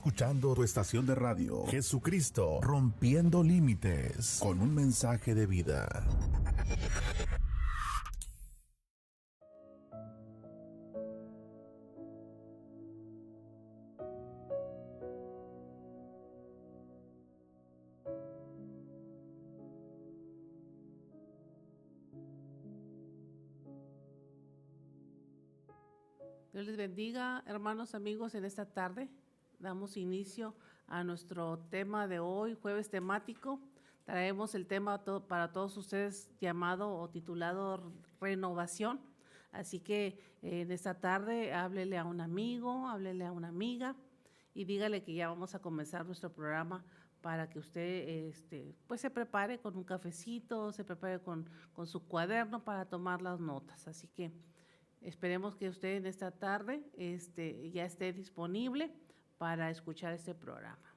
Escuchando tu estación de radio, Jesucristo, rompiendo límites, con un mensaje de vida. Dios les bendiga, hermanos, amigos, en esta tarde. Damos inicio a nuestro tema de hoy, jueves temático. Traemos el tema para todos ustedes llamado o titulado Renovación. Así que en esta tarde háblele a un amigo, háblele a una amiga y dígale que ya vamos a comenzar nuestro programa para que usted pues se prepare con un cafecito, se prepare con su cuaderno para tomar las notas. Así que esperemos que usted en esta tarde ya esté disponible para escuchar este programa.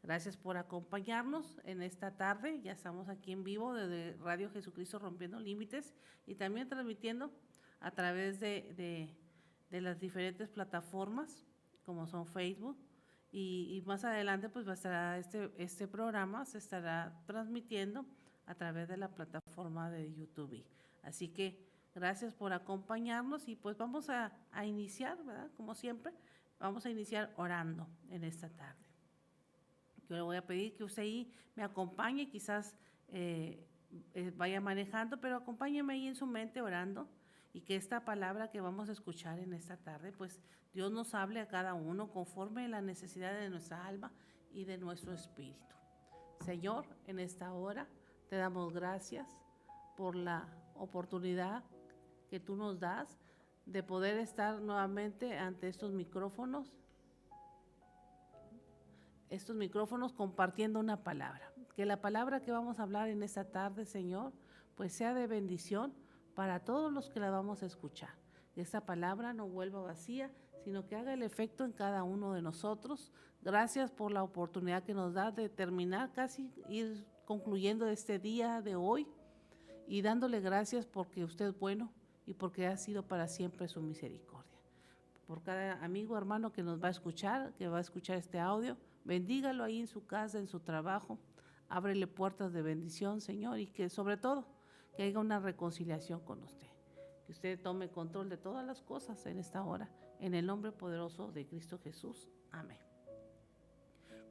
Gracias por acompañarnos en esta tarde. Ya estamos aquí en vivo desde Radio Jesucristo Rompiendo Límites y también transmitiendo a través de las diferentes plataformas como son Facebook y más adelante pues va a estar este programa se estará transmitiendo a través de la plataforma de YouTube. Así que gracias por acompañarnos y pues vamos a iniciar, ¿verdad? Como siempre, vamos a iniciar orando en esta tarde. Yo le voy a pedir que usted ahí me acompañe, quizás vaya manejando, pero acompáñeme ahí en su mente orando y que esta palabra que vamos a escuchar en esta tarde, pues Dios nos hable a cada uno conforme a la necesidad de nuestra alma y de nuestro espíritu. Señor, en esta hora te damos gracias por la oportunidad que tú nos das de poder estar nuevamente ante estos micrófonos compartiendo una palabra. Que la palabra que vamos a hablar en esta tarde, Señor, pues sea de bendición para todos los que la vamos a escuchar. Que esta palabra no vuelva vacía, sino que haga el efecto en cada uno de nosotros. Gracias por la oportunidad que nos da de terminar, casi ir concluyendo este día de hoy y dándole gracias porque usted es bueno y porque ha sido para siempre su misericordia. Por cada amigo, hermano que nos va a escuchar, que va a escuchar este audio, bendígalo ahí en su casa, en su trabajo, ábrele puertas de bendición, Señor, y que sobre todo, que haya una reconciliación con usted. Que usted tome control de todas las cosas en esta hora, en el nombre poderoso de Cristo Jesús. Amén.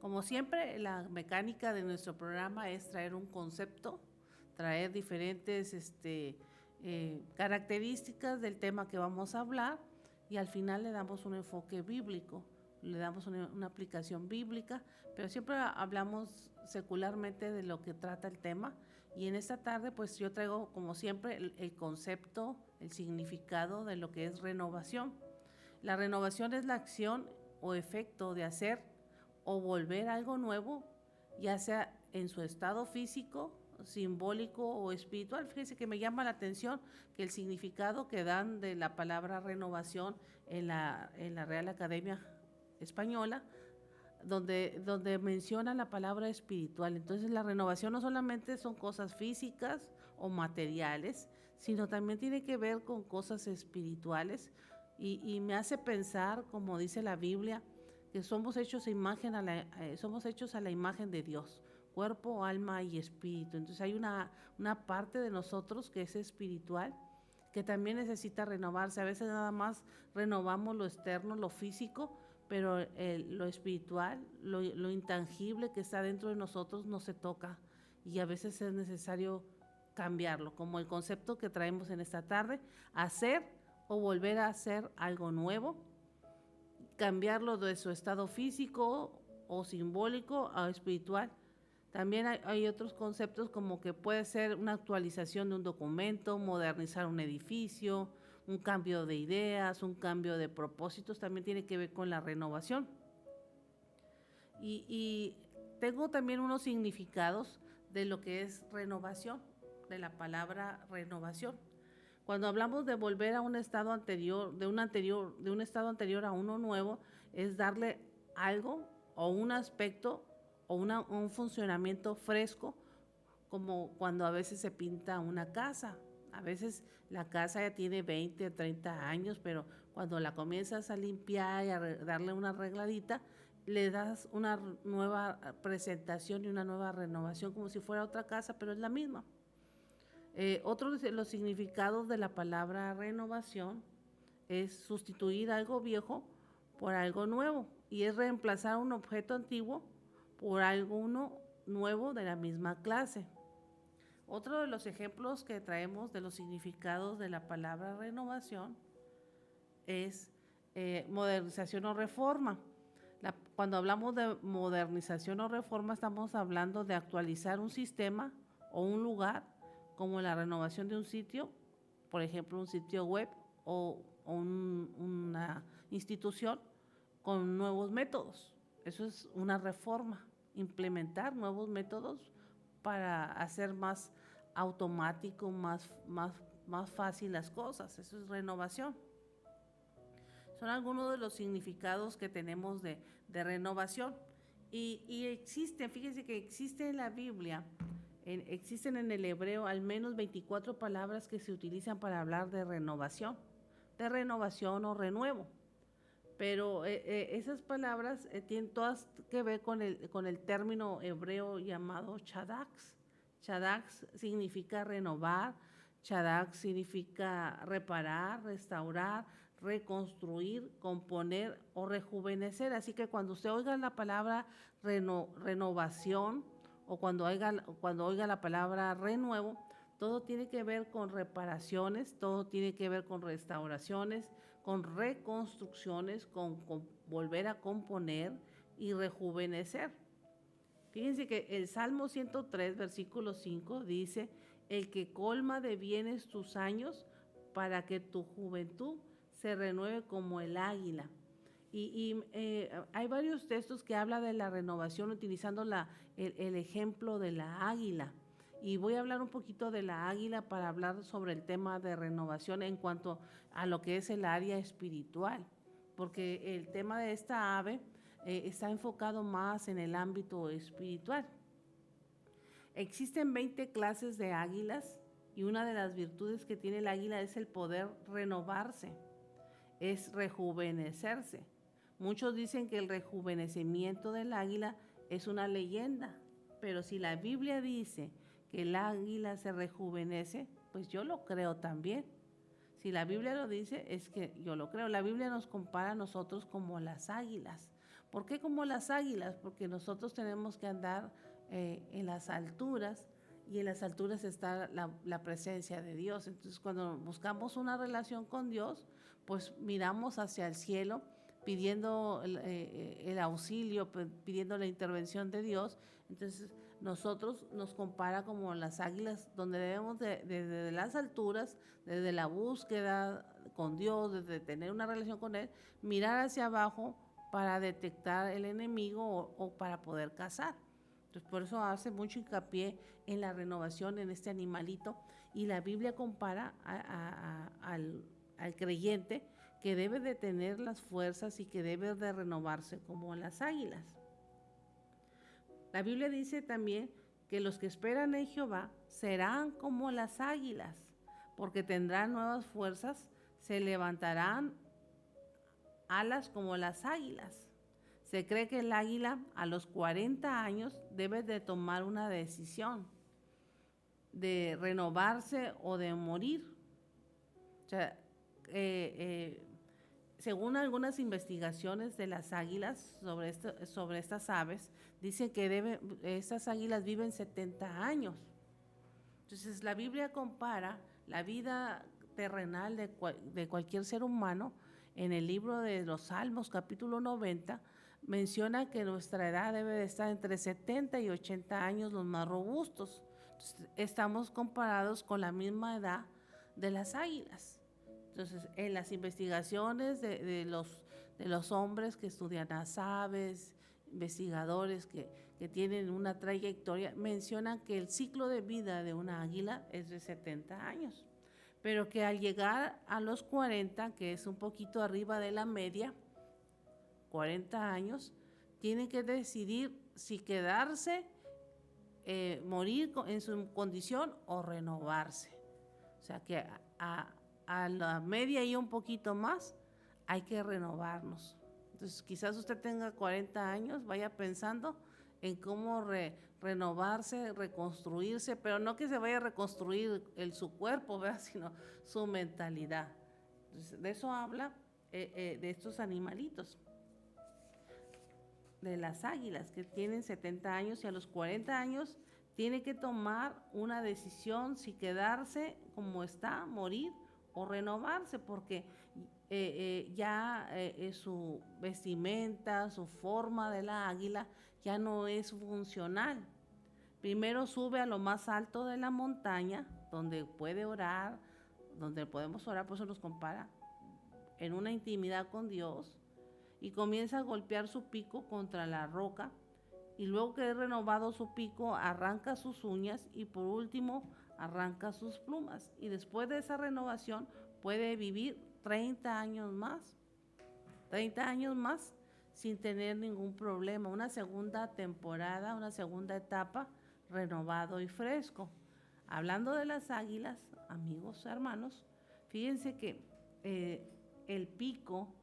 Como siempre, la mecánica de nuestro programa es traer un concepto, traer diferentes características del tema que vamos a hablar y al final le damos un enfoque bíblico, le damos una aplicación bíblica, pero siempre hablamos secularmente de lo que trata el tema y en esta tarde pues yo traigo como siempre el concepto, el significado de lo que es renovación. La renovación es la acción o efecto de hacer o volver a algo nuevo, ya sea en su estado físico, simbólico o espiritual. Fíjense que me llama la atención que el significado que dan de la palabra renovación en la Real Academia Española, donde menciona la palabra espiritual. Entonces la renovación no solamente son cosas físicas o materiales, sino también tiene que ver con cosas espirituales y me hace pensar, como dice la Biblia, que somos hechos a la imagen de Dios, cuerpo, alma y espíritu. Entonces hay una parte de nosotros que es espiritual, que también necesita renovarse. A veces nada más renovamos lo externo, lo físico, pero lo espiritual, lo intangible que está dentro de nosotros no se toca y a veces es necesario cambiarlo, como el concepto que traemos en esta tarde, hacer o volver a hacer algo nuevo, cambiarlo de su estado físico o simbólico a espiritual. También hay otros conceptos como que puede ser una actualización de un documento, modernizar un edificio, un cambio de ideas, un cambio de propósitos, también tiene que ver con la renovación. Y tengo también unos significados de lo que es renovación, de la palabra renovación. Cuando hablamos de volver a un estado anterior, de un estado anterior a uno nuevo, es darle algo o un aspecto o un funcionamiento fresco, como cuando a veces se pinta una casa. A veces la casa ya tiene 20 o 30 años, pero cuando la comienzas a limpiar y a darle una arregladita, le das una nueva presentación y una nueva renovación, como si fuera otra casa, pero es la misma. Otro de los significados de la palabra renovación es sustituir algo viejo por algo nuevo, y es reemplazar un objeto antiguo por alguno nuevo de la misma clase. Otro de los ejemplos que traemos de los significados de la palabra renovación es modernización o reforma. Cuando hablamos de modernización o reforma, estamos hablando de actualizar un sistema o un lugar, como la renovación de un sitio, por ejemplo, un sitio web o una institución con nuevos métodos. Eso es una reforma, implementar nuevos métodos para hacer más automático, más fácil las cosas. Eso es renovación. Son algunos de los significados que tenemos de renovación. Y existen, fíjense que existe en la Biblia, existen en el hebreo al menos 24 palabras que se utilizan para hablar de renovación o renuevo. Pero esas palabras tienen todas que ver con el término hebreo llamado chadax. Chadax significa renovar, chadax significa reparar, restaurar, reconstruir, componer o rejuvenecer. Así que cuando usted oiga la palabra renovación o cuando oiga la palabra renuevo, todo tiene que ver con reparaciones, todo tiene que ver con restauraciones, con reconstrucciones, con volver a componer y rejuvenecer. Fíjense que el Salmo 103, versículo 5 dice: el que colma de bienes tus años para que tu juventud se renueve como el águila. Hay varios textos que hablan de la renovación utilizando el ejemplo de la águila. Y voy a hablar un poquito de la águila para hablar sobre el tema de renovación en cuanto a lo que es el área espiritual, porque el tema de esta ave está enfocado más en el ámbito espiritual. Existen 20 clases de águilas y una de las virtudes que tiene el águila es el poder renovarse, es rejuvenecerse. Muchos dicen que el rejuvenecimiento del águila es una leyenda, pero si la Biblia dice que el águila se rejuvenece, pues yo lo creo también. Si la Biblia lo dice, es que yo lo creo. La Biblia nos compara a nosotros como las águilas. ¿Por qué como las águilas? Porque nosotros tenemos que andar en las alturas, y en las alturas está la presencia de Dios. Entonces, cuando buscamos una relación con Dios, pues miramos hacia el cielo pidiendo el auxilio, pidiendo la intervención de Dios. Entonces, nosotros nos compara como las águilas, donde debemos desde las alturas, desde la búsqueda con Dios, desde tener una relación con Él, mirar hacia abajo para detectar el enemigo o para poder cazar. Entonces, por eso hace mucho hincapié en la renovación, en este animalito, y la Biblia compara al creyente que debe de tener las fuerzas y que debe de renovarse como las águilas. La Biblia dice también que los que esperan en Jehová serán como las águilas, porque tendrán nuevas fuerzas, se levantarán alas como las águilas. Se cree que el águila a los 40 años debe de tomar una decisión de renovarse o de morir. O sea, según algunas investigaciones de las águilas sobre estas aves, dicen que estas águilas viven 70 años. Entonces, la Biblia compara la vida terrenal de cualquier ser humano. En el libro de los Salmos, capítulo 90, menciona que nuestra edad debe de estar entre 70 y 80 años, los más robustos. Entonces, estamos comparados con la misma edad de las águilas. Entonces, en las investigaciones de los hombres que estudian las aves, investigadores que tienen una trayectoria, mencionan que el ciclo de vida de una águila es de 70 años, pero que al llegar a los 40, que es un poquito arriba de la media, 40 años, tienen que decidir si quedarse, morir en su condición o renovarse. O sea que a la media y un poquito más hay que renovarnos. Entonces, quizás usted tenga 40 años, vaya pensando en cómo renovarse, reconstruirse, pero no que se vaya a reconstruir su cuerpo, ¿verdad? Sino su mentalidad. Entonces, de eso habla de estos animalitos, de las águilas que tienen 70 años y a los 40 años tiene que tomar una decisión si quedarse como está, morir o renovarse, porque su vestimenta, su forma de la águila ya no es funcional. Primero sube a lo más alto de la montaña, donde puede orar, donde podemos orar, por eso nos compara, en una intimidad con Dios, y comienza a golpear su pico contra la roca, y luego que he renovado su pico, arranca sus uñas y por último arranca sus plumas. Y después de esa renovación puede vivir 30 años más, 30 años más sin tener ningún problema. Una segunda temporada, una segunda etapa, renovado y fresco. Hablando de las águilas, amigos, hermanos, fíjense que el pico,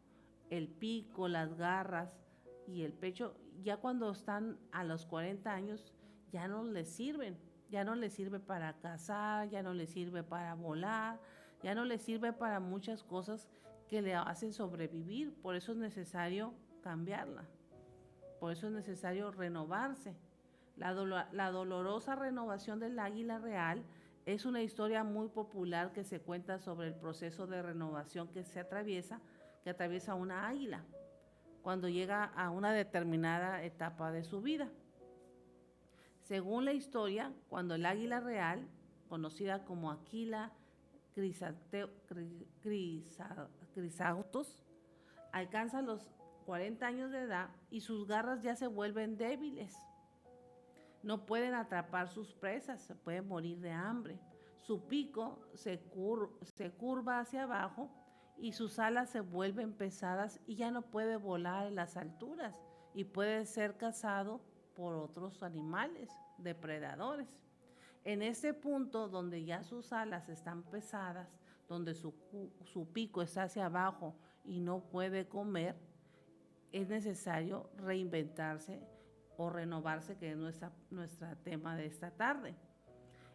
las garras y el pecho, ya cuando están a los 40 años, ya no les sirven. Ya no les sirve para cazar, ya no les sirve para volar, ya no les sirve para muchas cosas que le hacen sobrevivir. Por eso es necesario cambiarla. Por eso es necesario renovarse. La dolorosa renovación del águila real es una historia muy popular que se cuenta sobre el proceso de renovación que atraviesa una águila cuando llega a una determinada etapa de su vida. Según la historia, cuando el águila real, conocida como Aquila crisautos, alcanza los 40 años de edad y sus garras ya se vuelven débiles. No pueden atrapar sus presas, se pueden morir de hambre. Su pico se curva hacia abajo y sus alas se vuelven pesadas y ya no puede volar en las alturas y puede ser cazado por otros animales, depredadores. En este punto donde ya sus alas están pesadas, donde su pico está hacia abajo y no puede comer, es necesario reinventarse o renovarse, que es nuestro tema de esta tarde.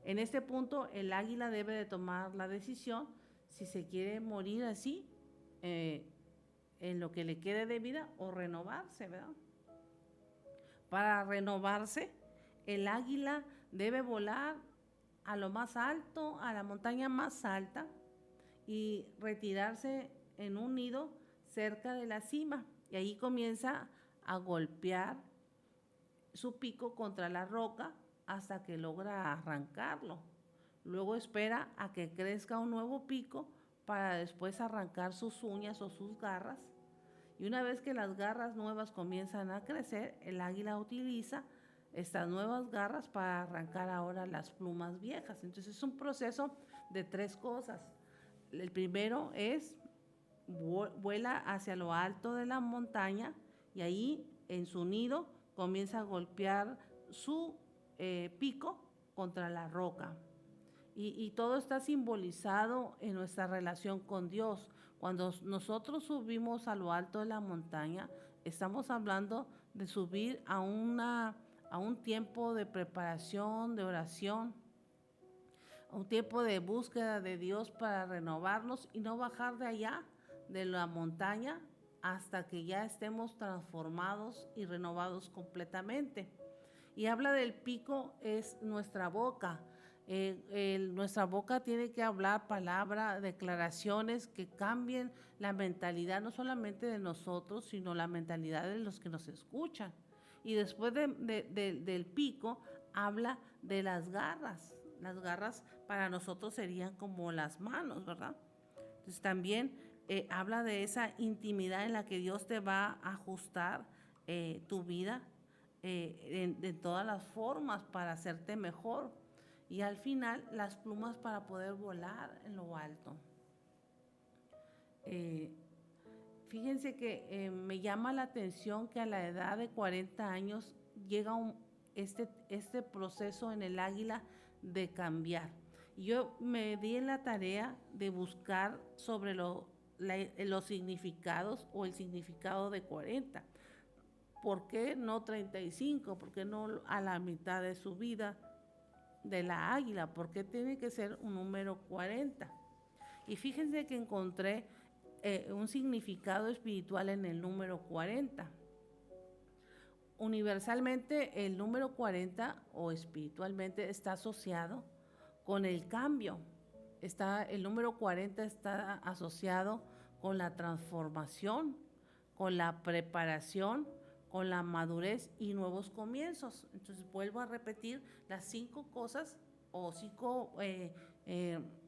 En este punto, el águila debe de tomar la decisión si se quiere morir así, en lo que le quede de vida, o renovarse, ¿verdad? Para renovarse, el águila debe volar a lo más alto, a la montaña más alta, y retirarse en un nido cerca de la cima. Y ahí comienza a golpear su pico contra la roca hasta que logra arrancarlo. Luego espera a que crezca un nuevo pico para después arrancar sus uñas o sus garras. Y una vez que las garras nuevas comienzan a crecer, el águila utiliza estas nuevas garras para arrancar ahora las plumas viejas. Entonces es un proceso de 3 cosas. El primero es vuela hacia lo alto de la montaña y ahí en su nido comienza a golpear su pico contra la roca. Y todo está simbolizado en nuestra relación con Dios. Cuando nosotros subimos a lo alto de la montaña, estamos hablando de subir a un tiempo de preparación, de oración, a un tiempo de búsqueda de Dios para renovarnos y no bajar de allá, de la montaña, hasta que ya estemos transformados y renovados completamente. Y habla del pico, es nuestra boca. Nuestra boca tiene que hablar palabras, declaraciones que cambien la mentalidad no solamente de nosotros, sino la mentalidad de los que nos escuchan. Y después del pico habla de las garras. Las garras para nosotros serían como las manos, ¿verdad? Entonces también habla de esa intimidad en la que Dios te va a ajustar tu vida de todas las formas para hacerte mejor. Y al final, las plumas para poder volar en lo alto. Fíjense que me llama la atención que a la edad de 40 años llega este proceso en el águila de cambiar. Yo me di en la tarea de buscar sobre los significados o el significado de 40. ¿Por qué no 35? ¿Por qué no a la mitad de su vida de la águila? ¿Por qué tiene que ser un número 40? Y fíjense que encontré un significado espiritual en el número 40. Universalmente, el número 40 o espiritualmente está asociado con el cambio. El número 40 está asociado con la transformación, con la preparación, con la madurez y nuevos comienzos. Entonces vuelvo a repetir las 5 cosas o 5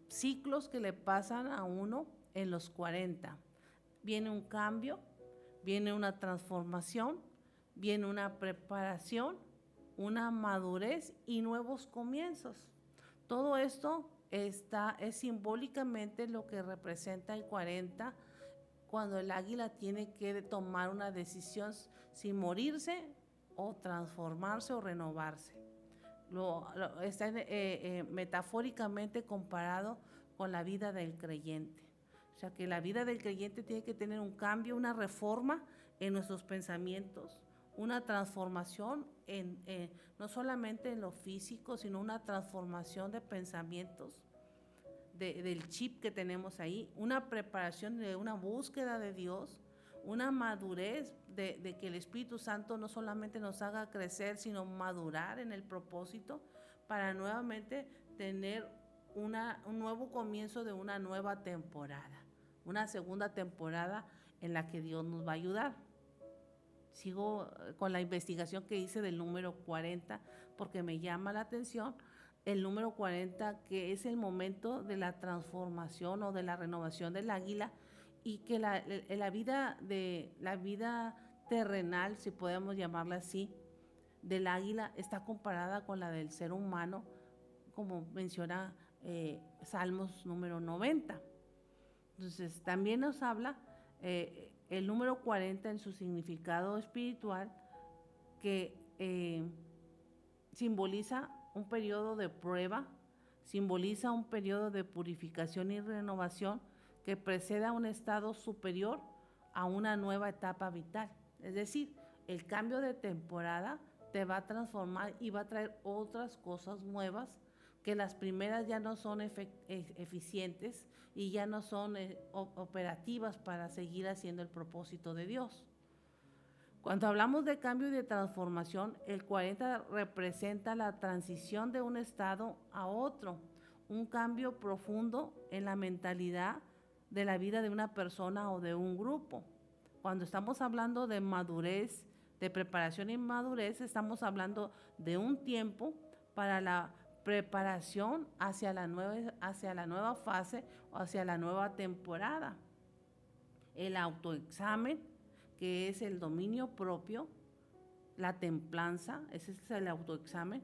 ciclos que le pasan a uno en los 40. Viene un cambio, viene una transformación, viene una preparación, una madurez y nuevos comienzos. Todo esto es simbólicamente lo que representa el 40 cuando el águila tiene que tomar una decisión si morirse o transformarse o renovarse. Está metafóricamente comparado con la vida del creyente. O sea que la vida del creyente tiene que tener un cambio, una reforma en nuestros pensamientos, una transformación no solamente en lo físico, sino una transformación de pensamientos, del chip que tenemos ahí, una preparación de una búsqueda de Dios, una madurez de que el Espíritu Santo no solamente nos haga crecer, sino madurar en el propósito para nuevamente tener un nuevo comienzo de una nueva temporada, una segunda temporada en la que Dios nos va a ayudar. Sigo con la investigación que hice del número 40 porque me llama la atención el número 40, que es el momento de la transformación o de la renovación del águila, y que la vida terrenal, si podemos llamarla así, del águila está comparada con la del ser humano, como menciona Salmos número 90. Entonces, también nos habla el número 40 en su significado espiritual, que simboliza un periodo de prueba, simboliza un periodo de purificación y renovación que precede a un estado superior a una nueva etapa vital. Es decir, el cambio de temporada te va a transformar y va a traer otras cosas nuevas, que las primeras ya no son eficientes y ya no son operativas para seguir haciendo el propósito de Dios. Cuando hablamos de cambio y de transformación, el 40 representa la transición de un estado a otro, un cambio profundo en la mentalidad de la vida de una persona o de un grupo. Cuando estamos hablando de madurez, de preparación y madurez, estamos hablando de un tiempo para la preparación hacia la nueva fase o hacia la nueva temporada. El autoexamen, que es el dominio propio, la templanza, ese es el autoexamen,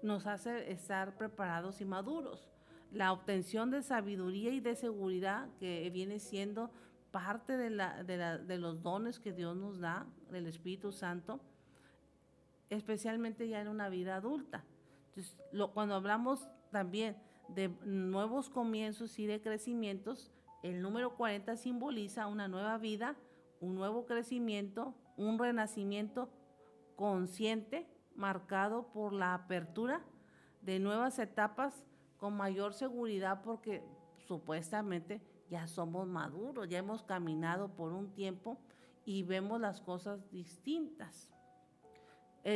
nos hace estar preparados y maduros. La obtención de sabiduría y de seguridad, que viene siendo parte de los dones que Dios nos da, del Espíritu Santo, especialmente ya en una vida adulta. Entonces, cuando hablamos también de nuevos comienzos y de crecimientos, el número 40 simboliza una nueva vida, un nuevo crecimiento, un renacimiento consciente, marcado por la apertura de nuevas etapas con mayor seguridad, porque supuestamente ya somos maduros, ya hemos caminado por un tiempo y vemos las cosas distintas.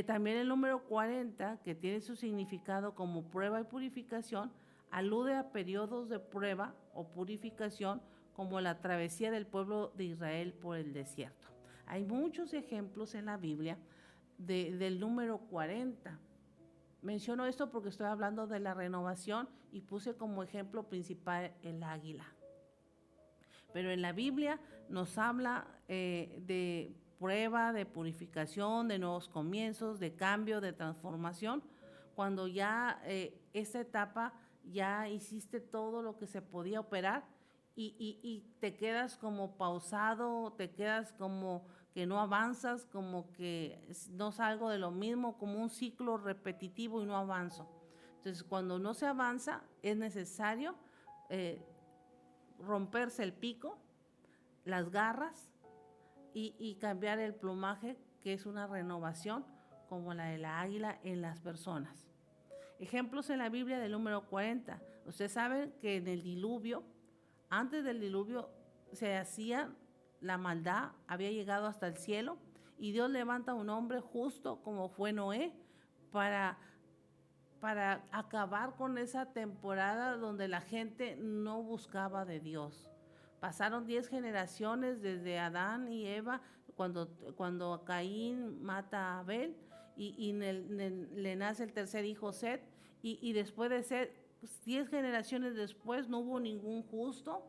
También el número 40, que tiene su significado como prueba y purificación, alude a periodos de prueba o purificación como la travesía del pueblo de Israel por el desierto. Hay muchos ejemplos en la Biblia del número 40. Menciono esto porque estoy hablando de la renovación y puse como ejemplo principal el águila. Pero en la Biblia nos habla de prueba, de purificación, de nuevos comienzos, de cambio, de transformación, cuando ya esta etapa ya hiciste todo lo que se podía operar y te quedas como pausado, te quedas como que no avanzas, como que no salgo de lo mismo, como un ciclo repetitivo y no avanzo. Entonces, cuando no se avanza, es necesario romperse el pico, las garras y cambiar el plumaje, que es una renovación como la de la águila en las personas. Ejemplos en la Biblia del número 40. Ustedes saben que en el diluvio, antes del diluvio, se hacía la maldad, había llegado hasta el cielo, y Dios levanta a un hombre justo como fue Noé para acabar con esa temporada donde la gente no buscaba de Dios. Pasaron 10 generaciones desde Adán y Eva, cuando Caín mata a Abel, y le nace el tercer hijo, Set, y después de Set, 10 generaciones después, no hubo ningún justo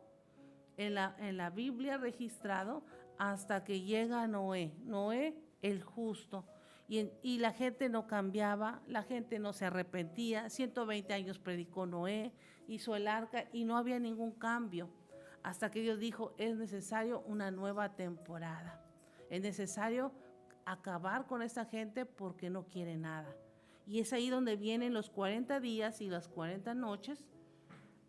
en la Biblia registrado hasta que llega Noé el justo. Y la gente no cambiaba, la gente no se arrepentía. 120 años predicó Noé, hizo el arca y no había ningún cambio. Hasta que Dios dijo, es necesario una nueva temporada. Es necesario acabar con esta gente porque no quiere nada. Y es ahí donde vienen los 40 días y las 40 noches,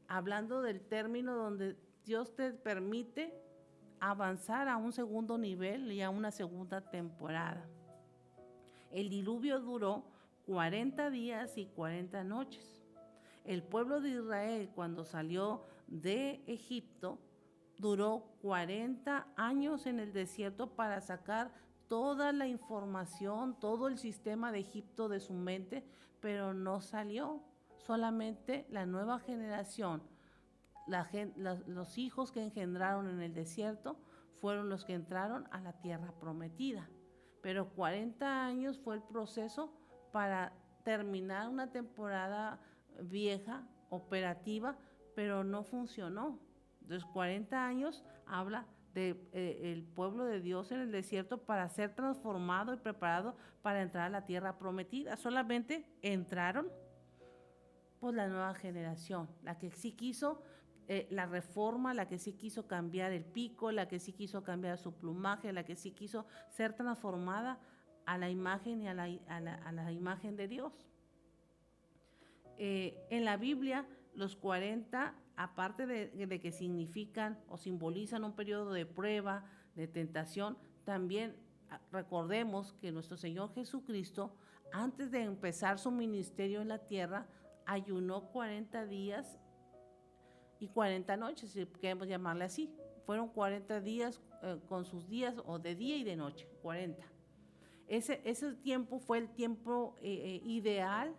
hablando del término donde Dios te permite avanzar a un segundo nivel y a una segunda temporada. El diluvio duró 40 días y 40 noches. El pueblo de Israel, cuando salió de Egipto, duró 40 años en el desierto para sacar toda la información, todo el sistema de Egipto de su mente, pero no salió. Solamente la nueva generación, los hijos que engendraron en el desierto, fueron los que entraron a la tierra prometida. Pero 40 años fue el proceso para terminar una temporada vieja, operativa, pero no funcionó. Entonces 40 años habla del pueblo de Dios en el desierto para ser transformado y preparado para entrar a la tierra prometida. Solamente entraron pues la nueva generación, la que sí quiso la reforma, la que sí quiso cambiar el pico, la que sí quiso cambiar su plumaje, la que sí quiso ser transformada a la imagen y a la imagen de Dios. En la Biblia, los 40, aparte de que significan o simbolizan un periodo de prueba, de tentación, también recordemos que nuestro Señor Jesucristo, antes de empezar su ministerio en la tierra, ayunó 40 días y 40 noches, si queremos llamarle así. Fueron 40 días con sus días, o de día y de noche, 40. Ese tiempo fue el tiempo ideal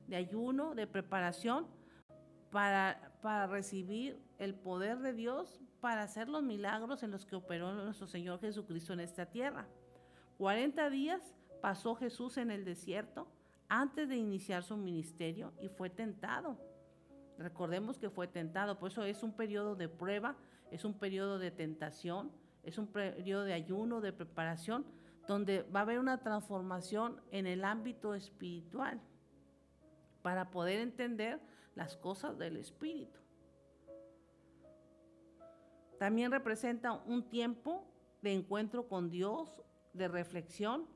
de ayuno, de preparación para recibir el poder de Dios, para hacer los milagros en los que operó nuestro Señor Jesucristo en esta tierra. 40 días pasó Jesús en el desierto antes de iniciar su ministerio y fue tentado. Recordemos que fue tentado, por eso es un periodo de prueba, es un periodo de tentación, es un periodo de ayuno, de preparación, donde va a haber una transformación en el ámbito espiritual para poder entender las cosas del espíritu. También representa un tiempo de encuentro con Dios, de reflexión,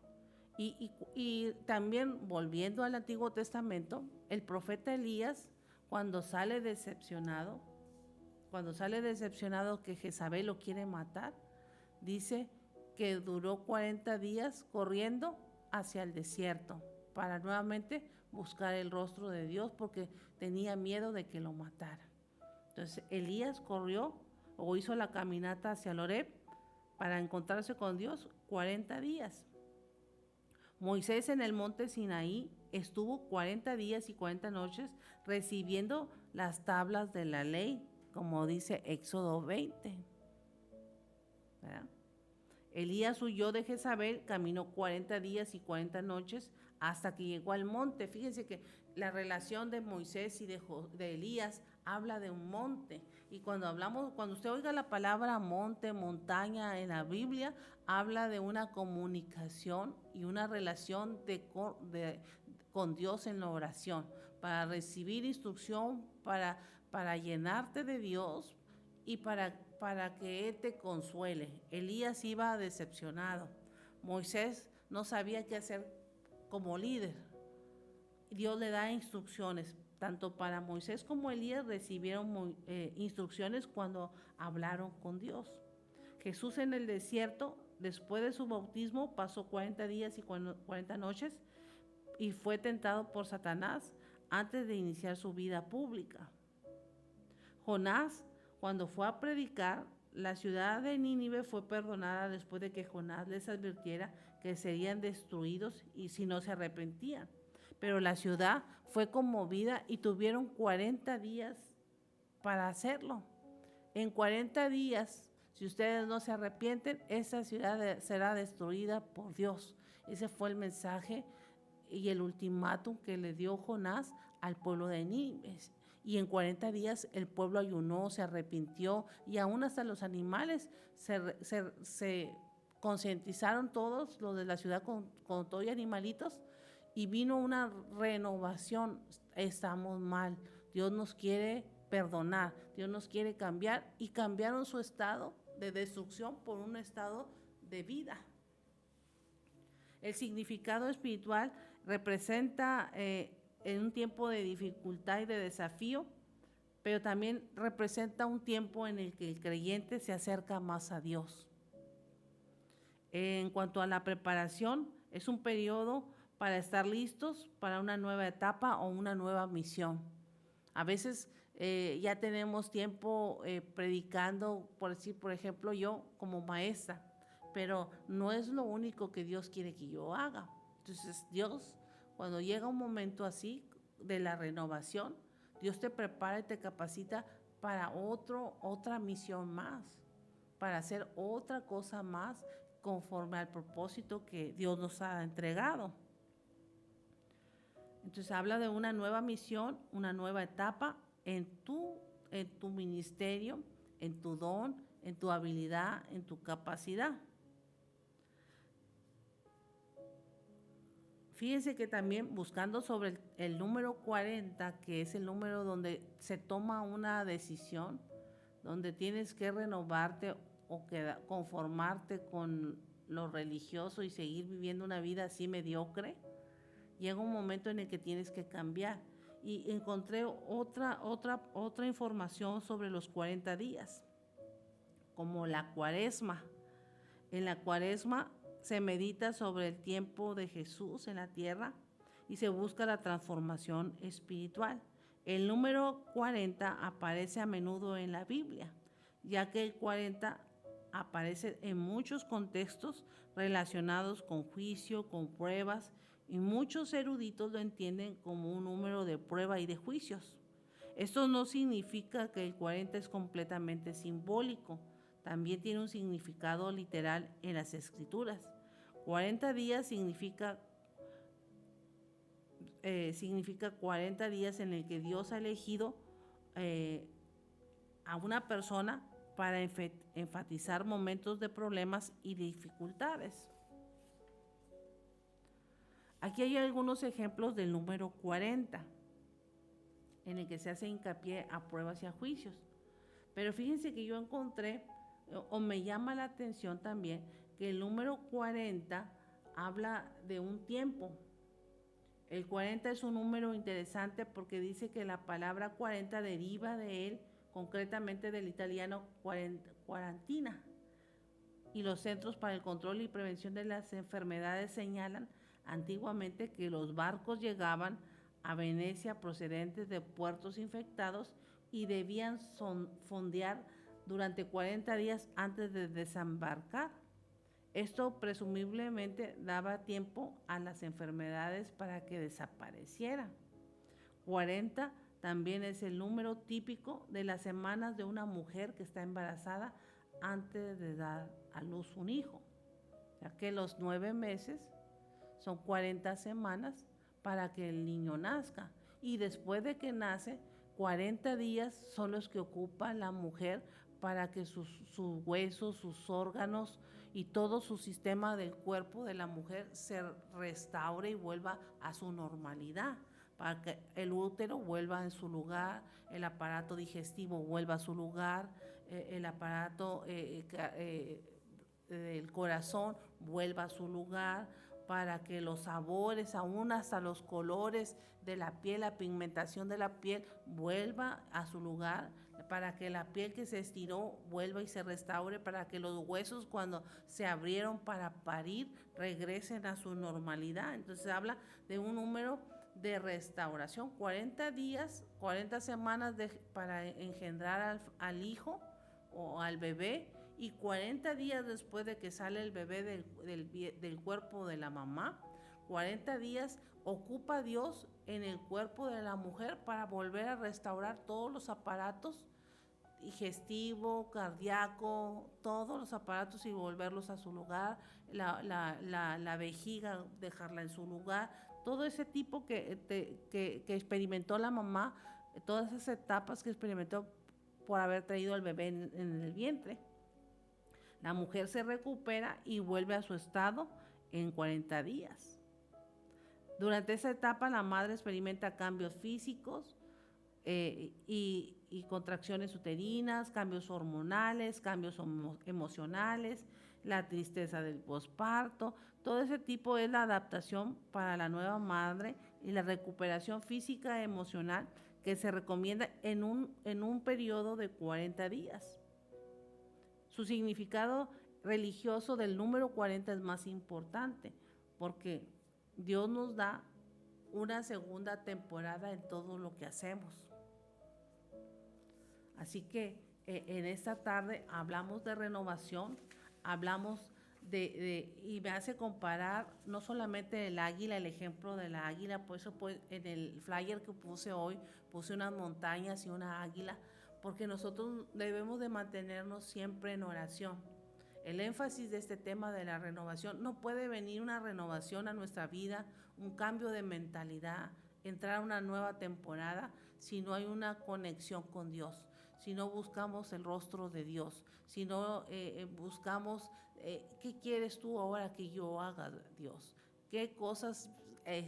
y también, volviendo al Antiguo Testamento, el profeta Elías, cuando sale decepcionado que Jezabel lo quiere matar, dice que duró 40 días corriendo hacia el desierto para nuevamente buscar el rostro de Dios, porque tenía miedo de que lo matara. Entonces Elías corrió o hizo la caminata hacia el Horeb para encontrarse con Dios 40 días. Moisés en el monte Sinaí estuvo 40 días y 40 noches recibiendo las tablas de la ley, como dice Éxodo 20. ¿Verdad? Elías huyó de Jezabel, caminó 40 días y 40 noches hasta que llegó al monte. Fíjense que la relación de Moisés y de Elías habla de un monte. Y cuando usted oiga la palabra monte, montaña en la Biblia, habla de una comunicación y una relación con Dios en la oración, para recibir instrucción, para llenarte de Dios y para que Él te consuele. Elías iba decepcionado. Moisés no sabía qué hacer como líder. Dios le da instrucciones. Tanto para Moisés como Elías recibieron instrucciones cuando hablaron con Dios. Jesús en el desierto, después de su bautismo, pasó 40 días y 40 noches y fue tentado por Satanás antes de iniciar su vida pública. Jonás, cuando fue a predicar, la ciudad de Nínive fue perdonada después de que Jonás les advirtiera que serían destruidos y si no se arrepentían. Pero la ciudad fue conmovida y tuvieron 40 días para hacerlo. En 40 días, si ustedes no se arrepienten, esa ciudad será destruida por Dios. Ese fue el mensaje y el ultimátum que le dio Jonás al pueblo de Nínive. Y en 40 días el pueblo ayunó, se arrepintió y aún hasta los animales se concientizaron todos, los de la ciudad con todo y animalitos, y vino una renovación. Estamos mal, Dios nos quiere perdonar, Dios nos quiere cambiar, y cambiaron su estado de destrucción por un estado de vida. El significado espiritual representa en un tiempo de dificultad y de desafío, pero también representa un tiempo en el que el creyente se acerca más a Dios. En cuanto a la preparación, es un periodo para estar listos para una nueva etapa o una nueva misión. A veces ya tenemos tiempo predicando, por decir, por ejemplo, yo como maestra, pero no es lo único que Dios quiere que yo haga. Entonces Dios, cuando llega un momento así de la renovación, Dios te prepara y te capacita para otra misión más, para hacer otra cosa más conforme al propósito que Dios nos ha entregado. Entonces habla de una nueva misión, una nueva etapa en tu ministerio, en tu don, en tu habilidad, en tu capacidad. Fíjense que también buscando sobre el número 40, que es el número donde se toma una decisión, donde tienes que renovarte o conformarte con lo religioso y seguir viviendo una vida así mediocre, llega un momento en el que tienes que cambiar. Y encontré otra información sobre los 40 días, como la Cuaresma. En la Cuaresma se medita sobre el tiempo de Jesús en la tierra y se busca la transformación espiritual. El número 40 aparece a menudo en la Biblia, ya que el 40 aparece en muchos contextos relacionados con juicio, con pruebas, y muchos eruditos lo entienden como un número de prueba y de juicios. Esto no significa que el 40 es completamente simbólico, también tiene un significado literal en las Escrituras. 40 días significa 40 días en el que Dios ha elegido a una persona para enfatizar momentos de problemas y dificultades. Aquí hay algunos ejemplos del número 40, en el que se hace hincapié a pruebas y a juicios. Pero fíjense que yo encontré, o me llama la atención también, que el número 40 habla de un tiempo. El 40 es un número interesante porque dice que la palabra 40 deriva de él, concretamente del italiano quarantina. Y los Centros para el Control y Prevención de las Enfermedades señalan antiguamente que los barcos llegaban a Venecia procedentes de puertos infectados y debían fondear durante 40 días antes de desembarcar. Esto presumiblemente daba tiempo a las enfermedades para que desaparecieran. 40 también es el número típico de las semanas de una mujer que está embarazada antes de dar a luz un hijo, ya que los 9 meses son 40 semanas para que el niño nazca, y después de que nace, 40 días son los que ocupa la mujer para que sus huesos, sus órganos y todo su sistema del cuerpo de la mujer se restaure y vuelva a su normalidad, para que el útero vuelva en su lugar, el aparato digestivo vuelva a su lugar, el aparato del corazón vuelva a su lugar, para que los sabores, aún hasta los colores de la piel, la pigmentación de la piel vuelva a su lugar, para que la piel que se estiró vuelva y se restaure, para que los huesos cuando se abrieron para parir regresen a su normalidad. Entonces habla de un número de restauración, 40 días, 40 semanas para engendrar al hijo o al bebé, y 40 días después de que sale el bebé del cuerpo de la mamá, 40 días ocupa Dios en el cuerpo de la mujer para volver a restaurar todos los aparatos digestivo, cardíaco, todos los aparatos y volverlos a su lugar, la vejiga, dejarla en su lugar, todo ese tipo que experimentó la mamá, todas esas etapas que experimentó por haber traído al bebé en el vientre. La mujer se recupera y vuelve a su estado en 40 días. Durante esa etapa la madre experimenta cambios físicos y contracciones uterinas, cambios hormonales, cambios emocionales, la tristeza del posparto. Todo ese tipo es la adaptación para la nueva madre y la recuperación física y emocional que se recomienda en un periodo de 40 días. Su significado religioso del número 40 es más importante porque Dios nos da una segunda temporada en todo lo que hacemos. Así que en esta tarde hablamos de renovación, hablamos y me hace comparar no solamente el águila, el ejemplo de la águila, por eso pues, en el flyer que puse hoy, puse unas montañas y una águila, porque nosotros debemos de mantenernos siempre en oración. El énfasis de este tema de la renovación, no puede venir una renovación a nuestra vida, un cambio de mentalidad, entrar a una nueva temporada, si no hay una conexión con Dios, si no buscamos el rostro de Dios, si no buscamos qué quieres tú ahora que yo haga, Dios, qué cosas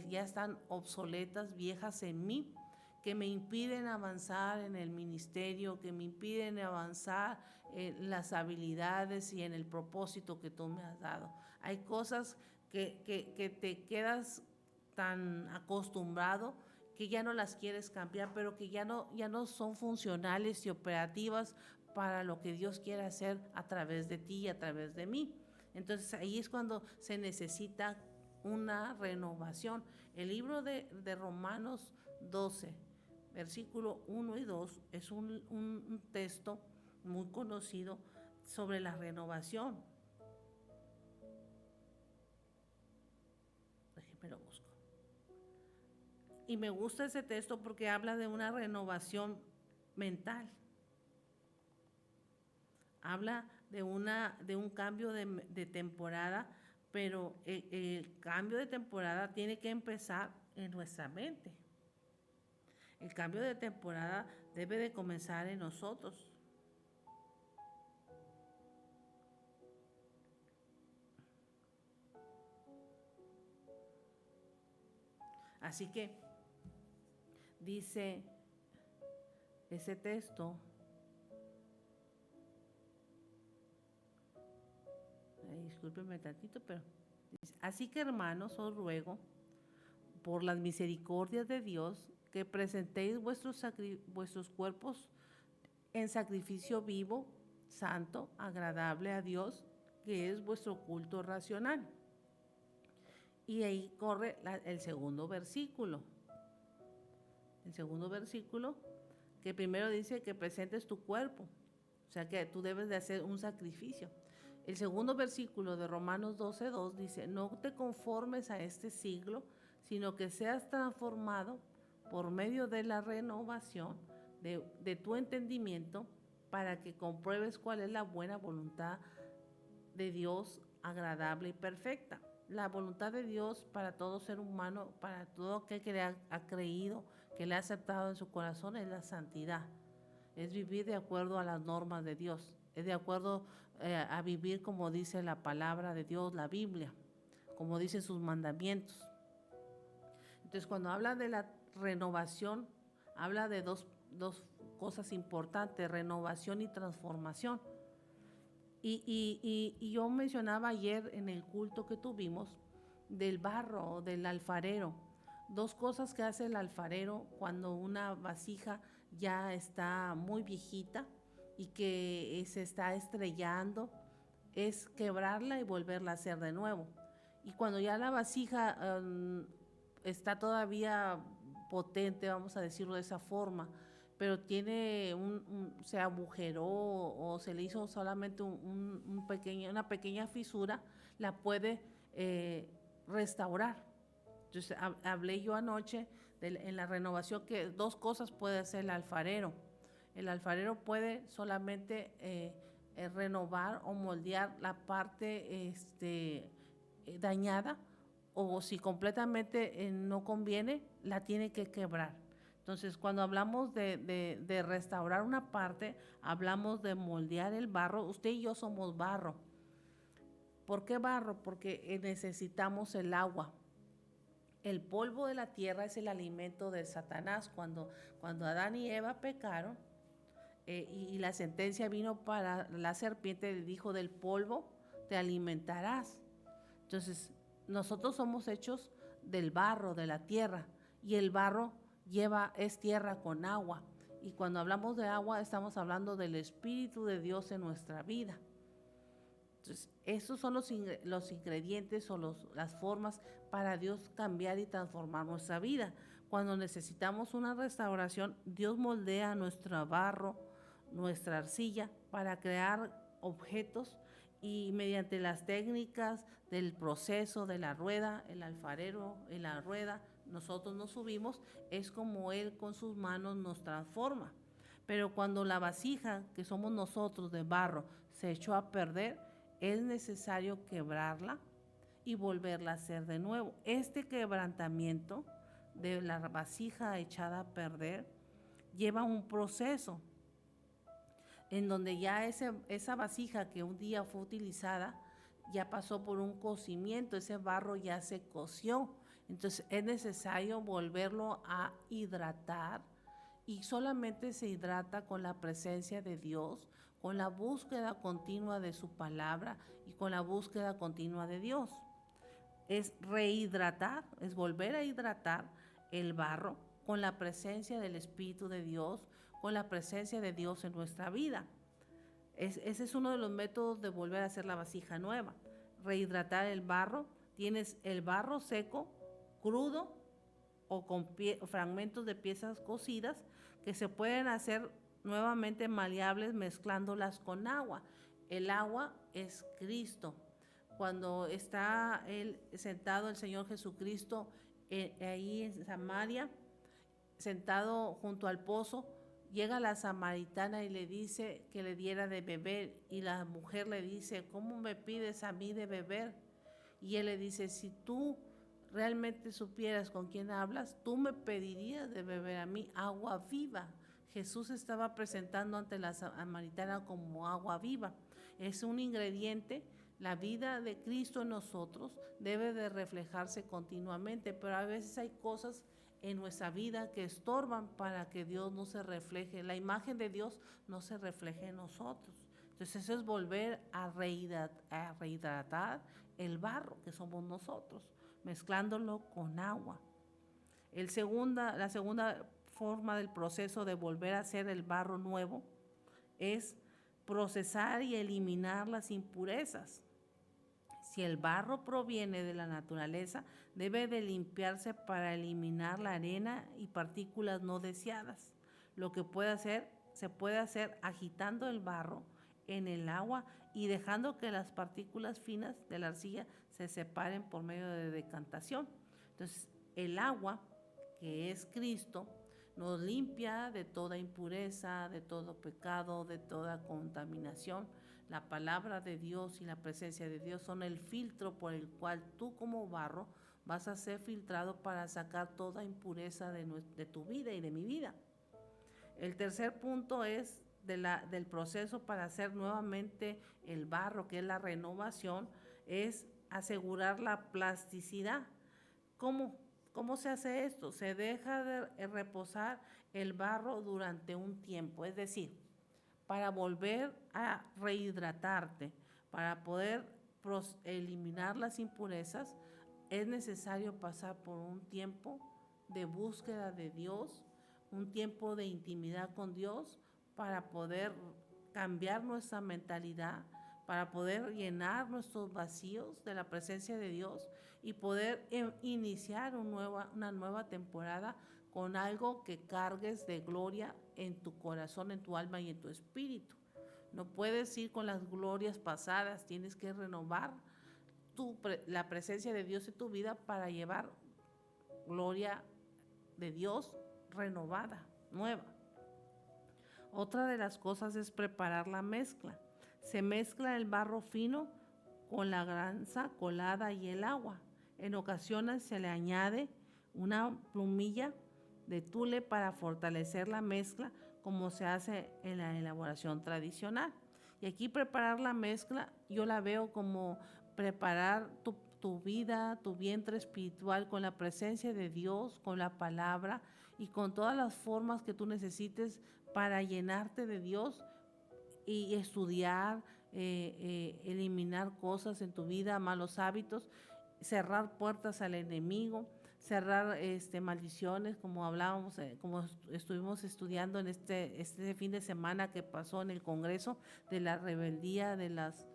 ya están obsoletas, viejas en mí, que me impiden avanzar en el ministerio, que me impiden avanzar en las habilidades y en el propósito que tú me has dado. Hay cosas que te quedas tan acostumbrado que ya no las quieres cambiar, pero que ya no son funcionales y operativas para lo que Dios quiere hacer a través de ti y a través de mí. Entonces ahí es cuando se necesita una renovación. El libro de Romanos 12, versículo 1 y 2, es un texto muy conocido sobre la renovación. Déjenme lo busco. Y me gusta ese texto porque habla de una renovación mental. Habla de un cambio de temporada, pero el cambio de temporada tiene que empezar en nuestra mente. El cambio de temporada debe de comenzar en nosotros. Así que dice ese texto, discúlpenme tantito, pero dice, así que hermanos, os ruego por las misericordias de Dios que presentéis vuestros cuerpos en sacrificio vivo, santo, agradable a Dios, que es vuestro culto racional. Y ahí corre el segundo versículo. El segundo versículo, que primero dice que presentes tu cuerpo, o sea que tú debes de hacer un sacrificio. El segundo versículo de Romanos 12:2 dice, no te conformes a este siglo, sino que seas transformado por medio de la renovación de tu entendimiento, para que compruebes cuál es la buena voluntad de Dios, agradable y perfecta. La voluntad de Dios para todo ser humano, para todo aquel que le ha creído, que le ha aceptado en su corazón, es la santidad. Es vivir de acuerdo a las normas de Dios. Es de acuerdo a vivir como dice la palabra de Dios, la Biblia, como dicen sus mandamientos. Entonces, cuando habla de la renovación, habla de dos cosas importantes, renovación y transformación. Y yo mencionaba ayer en el culto que tuvimos del barro, del alfarero. Dos cosas que hace el alfarero cuando una vasija ya está muy viejita y que se está estrellando es quebrarla y volverla a hacer de nuevo. Y cuando ya la vasija está todavía potente, vamos a decirlo de esa forma, pero tiene se agujeró o se le hizo solamente una pequeña fisura, la puede restaurar. Entonces hablé yo anoche en la renovación que dos cosas puede hacer el alfarero. El alfarero puede solamente renovar o moldear la parte dañada, o si completamente no conviene, la tiene que quebrar. Entonces, cuando hablamos de restaurar una parte, hablamos de moldear el barro. Usted y yo somos barro. ¿Por qué barro? Porque necesitamos el agua. El polvo de la tierra es el alimento de Satanás. Cuando Adán y Eva pecaron, y la sentencia vino para la serpiente, le dijo: del polvo te alimentarás. Entonces, nosotros somos hechos del barro, de la tierra, y el barro es tierra con agua. Y cuando hablamos de agua, estamos hablando del Espíritu de Dios en nuestra vida. Entonces, esos son los ingredientes o las formas para Dios cambiar y transformar nuestra vida. Cuando necesitamos una restauración, Dios moldea nuestro barro, nuestra arcilla, para crear objetos, y mediante las técnicas del proceso de la rueda, el alfarero en la rueda, nosotros nos subimos, es como Él con sus manos nos transforma. Pero cuando la vasija, que somos nosotros de barro, se echó a perder, es necesario quebrarla y volverla a hacer de nuevo. Este quebrantamiento de la vasija echada a perder lleva un proceso en donde ya esa vasija que un día fue utilizada ya pasó por un cocimiento, ese barro ya se coció. Entonces es necesario volverlo a hidratar, y solamente se hidrata con la presencia de Dios, con la búsqueda continua de su palabra y con la búsqueda continua de Dios. Es rehidratar, es volver a hidratar el barro con la presencia del Espíritu de Dios, con la presencia de Dios en nuestra vida. Ese es uno de los métodos de volver a hacer la vasija nueva. Rehidratar el barro. Tienes el barro seco, crudo, o con fragmentos de piezas cocidas que se pueden hacer nuevamente maleables mezclándolas con agua. El agua es Cristo. Cuando está él sentado, el Señor Jesucristo, ahí en Samaria, sentado junto al pozo, llega la samaritana y le dice que le diera de beber, y la mujer le dice: ¿cómo me pides a mí de beber? Y él le dice: si tú realmente supieras con quién hablas, tú me pedirías de beber a mí agua viva. Jesús estaba presentando ante la samaritana como agua viva. Es un ingrediente. La vida de Cristo en nosotros debe de reflejarse continuamente, pero a veces hay cosas en nuestra vida que estorban para que Dios no se refleje, la imagen de Dios no se refleje en nosotros. Entonces eso es volver a rehidratar el barro que somos nosotros, mezclándolo con agua. La segunda forma del proceso de volver a hacer el barro nuevo es procesar y eliminar las impurezas. Si el barro proviene de la naturaleza, debe de limpiarse para eliminar la arena y partículas no deseadas. Lo que se puede hacer agitando el barro en el agua y dejando que las partículas finas de la arcilla se separen por medio de decantación. Entonces, el agua, que es Cristo, nos limpia de toda impureza, de todo pecado, de toda contaminación. La palabra de Dios y la presencia de Dios son el filtro por el cual tú, como barro, vas a ser filtrado para sacar toda impureza de tu vida y de mi vida. El tercer punto es del proceso para hacer nuevamente el barro, que es la renovación, es asegurar la plasticidad. ¿Cómo se hace esto? Se deja de reposar el barro durante un tiempo, es decir, para volver a rehidratarte, para poder eliminar las impurezas, es necesario pasar por un tiempo de búsqueda de Dios, un tiempo de intimidad con Dios para poder cambiar nuestra mentalidad, para poder llenar nuestros vacíos de la presencia de Dios y poder iniciar una nueva temporada con algo que cargues de gloria en tu corazón, en tu alma y en tu espíritu. No puedes ir con las glorias pasadas, tienes que renovar la presencia de Dios en tu vida para llevar gloria de Dios renovada, nueva. Otra de las cosas es preparar la mezcla. Se mezcla el barro fino con la grasa colada y el agua. En ocasiones se le añade una plumilla de tule para fortalecer la mezcla, como se hace en la elaboración tradicional. Y aquí preparar la mezcla, yo la veo como preparar tu vida, tu vientre espiritual con la presencia de Dios, con la palabra y con todas las formas que tú necesites para llenarte de Dios y estudiar, eliminar cosas en tu vida, malos hábitos, cerrar puertas al enemigo, cerrar maldiciones, como hablábamos, como estuvimos estudiando en este fin de semana que pasó en el Congreso, de la rebeldía, de las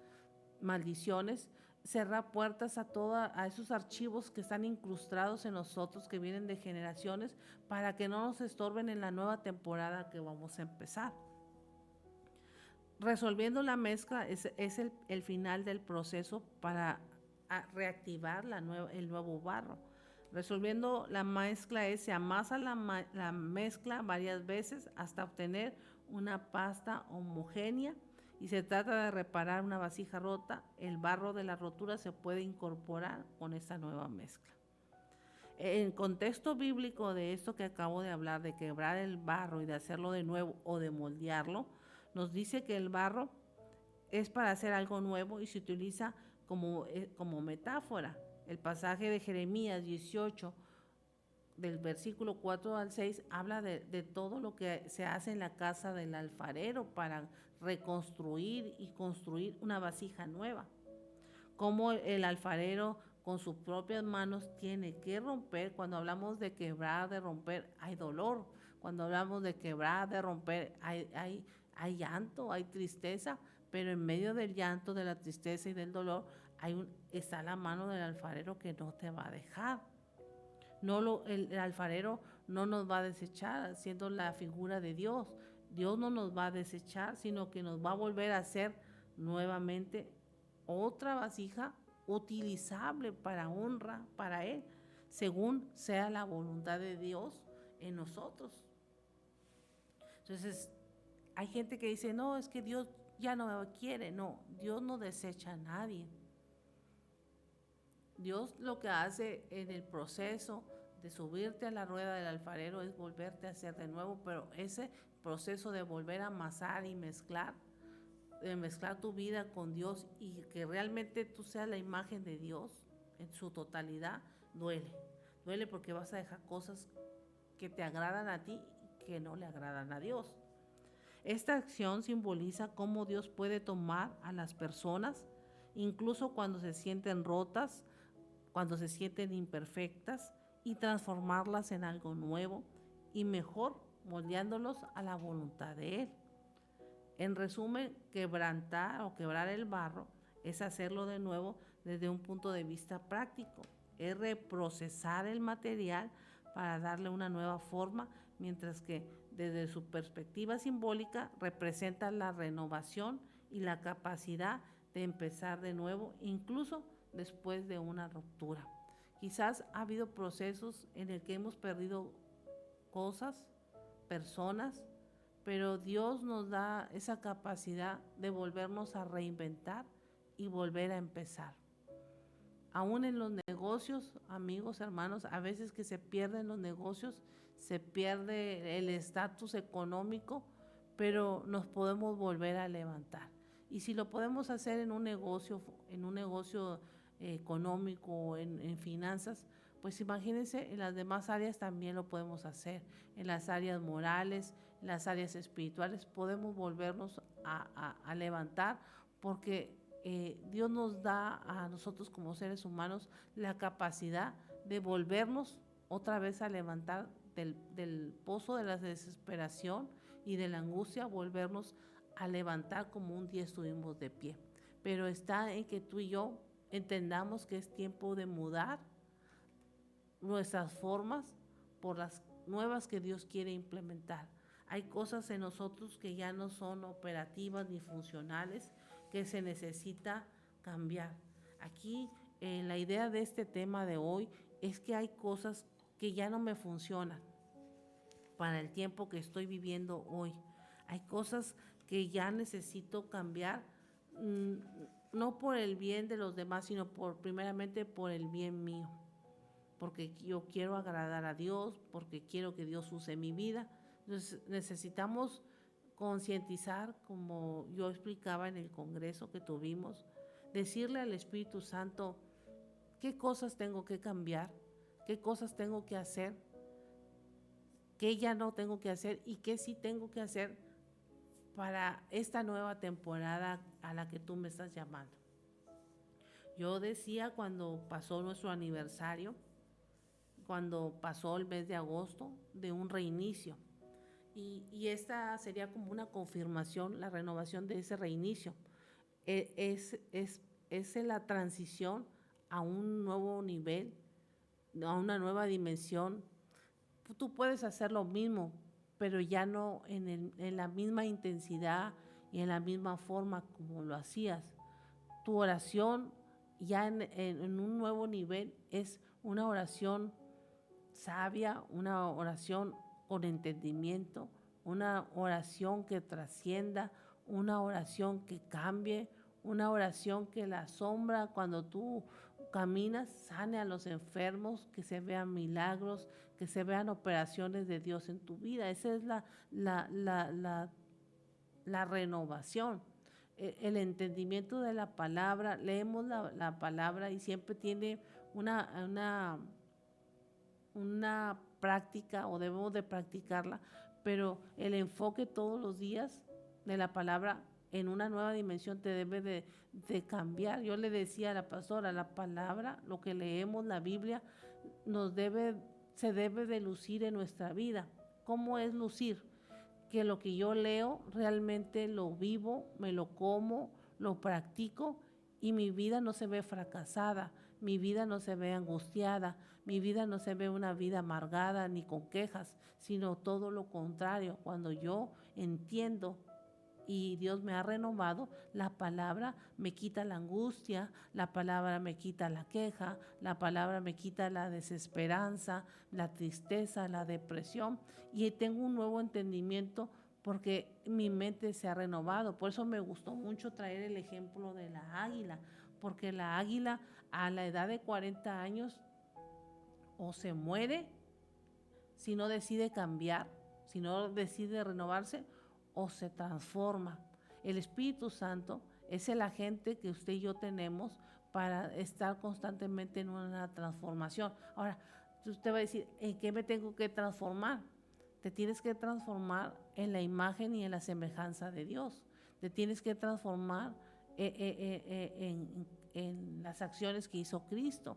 maldiciones, cerrar puertas a esos archivos que están incrustados en nosotros, que vienen de generaciones, para que no nos estorben en la nueva temporada que vamos a empezar. Resolviendo la mezcla es el final del proceso para reactivar el nuevo barro. Resolviendo la mezcla se amasa la mezcla varias veces hasta obtener una pasta homogénea, y se trata de reparar una vasija rota. El barro de la rotura se puede incorporar con esta nueva mezcla. En contexto bíblico de esto que acabo de hablar, de quebrar el barro y de hacerlo de nuevo o de moldearlo, nos dice que el barro es para hacer algo nuevo y se utiliza como metáfora. El pasaje de Jeremías 18, del versículo 4 al 6, habla de todo lo que se hace en la casa del alfarero para reconstruir y construir una vasija nueva. Cómo el alfarero con sus propias manos tiene que romper. Cuando hablamos de quebrar, de romper, hay dolor. Cuando hablamos de quebrar, de romper, hay llanto, hay tristeza, pero en medio del llanto, de la tristeza y del dolor, está la mano del alfarero que no te va a dejar. El alfarero no nos va a desechar, siendo la figura de Dios. Dios no nos va a desechar, sino que nos va a volver a hacer nuevamente otra vasija utilizable para honra para Él, según sea la voluntad de Dios en nosotros. Entonces, hay gente que dice, no, es que Dios ya no me quiere. No, Dios no desecha a nadie. Dios lo que hace en el proceso de subirte a la rueda del alfarero es volverte a hacer de nuevo, pero ese proceso de volver a amasar y mezclar tu vida con Dios y que realmente tú seas la imagen de Dios en su totalidad, duele porque vas a dejar cosas que te agradan a ti y que no le agradan a Dios. Esta acción simboliza cómo Dios puede tomar a las personas, incluso cuando se sienten rotas, cuando se sienten imperfectas, y transformarlas en algo nuevo y mejor, moldeándolos a la voluntad de Él. En resumen, quebrar el barro es hacerlo de nuevo desde un punto de vista práctico. Es reprocesar el material para darle una nueva forma, mientras que desde su perspectiva simbólica representa la renovación y la capacidad de empezar de nuevo, incluso después de una ruptura. Quizás ha habido procesos en el que hemos perdido cosas, personas, pero Dios nos da esa capacidad de volvernos a reinventar y volver a empezar. Aún en los negocios, amigos, hermanos, a veces que se pierden los negocios, se pierde el estatus económico, pero nos podemos volver a levantar. Y si lo podemos hacer en un negocio económico, en finanzas, pues imagínense, en las demás áreas también lo podemos hacer. En las áreas morales, en las áreas espirituales, podemos volvernos a levantar, porque Dios nos da a nosotros como seres humanos la capacidad de volvernos otra vez a levantar del pozo de la desesperación y de la angustia, volvernos a levantar como un día estuvimos de pie. Pero está en que tú y yo entendamos que es tiempo de mudar nuestras formas por las nuevas que Dios quiere implementar. Hay cosas en nosotros que ya no son operativas ni funcionales, que se necesita cambiar. Aquí la idea de este tema de hoy es que hay cosas que ya no me funcionan para el tiempo que estoy viviendo hoy. Hay cosas que ya necesito cambiar, no por el bien de los demás, sino primeramente por el bien mío, porque yo quiero agradar a Dios, porque quiero que Dios use mi vida. Entonces necesitamos concientizar, como yo explicaba en el congreso que tuvimos, decirle al Espíritu Santo qué cosas tengo que cambiar, qué cosas tengo que hacer, qué ya no tengo que hacer y qué sí tengo que hacer para esta nueva temporada a la que tú me estás llamando. Yo decía cuando pasó nuestro aniversario, cuando pasó el mes de agosto, de un reinicio. Y esta sería como una confirmación, la renovación de ese reinicio. Es la transición a un nuevo nivel, a una nueva dimensión. Tú puedes hacer lo mismo, pero ya no en la misma intensidad y en la misma forma como lo hacías. Tu oración ya en un nuevo nivel es una oración sabia, una oración con entendimiento, una oración que trascienda, una oración que cambie, una oración que la sombra cuando tú caminas sane a los enfermos, que se vean milagros, que se vean operaciones de Dios en tu vida. Esa es la renovación. El entendimiento de la palabra, leemos la palabra y siempre tiene una práctica, o debemos de practicarla, pero el enfoque todos los días de la palabra en una nueva dimensión te debe de cambiar. Yo le decía a la pastora, la palabra, lo que leemos, la Biblia, se debe de lucir en nuestra vida. ¿Cómo es lucir? Que lo que yo leo realmente lo vivo, me lo como, lo practico y mi vida no se ve fracasada, mi vida no se ve angustiada, mi vida no se ve una vida amargada ni con quejas, sino todo lo contrario. Cuando yo entiendo y Dios me ha renovado, la palabra me quita la angustia, la palabra me quita la queja, la palabra me quita la desesperanza, la tristeza, la depresión, y tengo un nuevo entendimiento porque mi mente se ha renovado. Por eso me gustó mucho traer el ejemplo de la águila, porque la águila a la edad de 40 años o se muere si no decide cambiar, si no decide renovarse, o se transforma. El Espíritu Santo es el agente que usted y yo tenemos para estar constantemente en una transformación. Ahora, usted va a decir, ¿en qué me tengo que transformar? Te tienes que transformar en la imagen y en la semejanza de Dios. Te tienes que transformar en las acciones que hizo Cristo.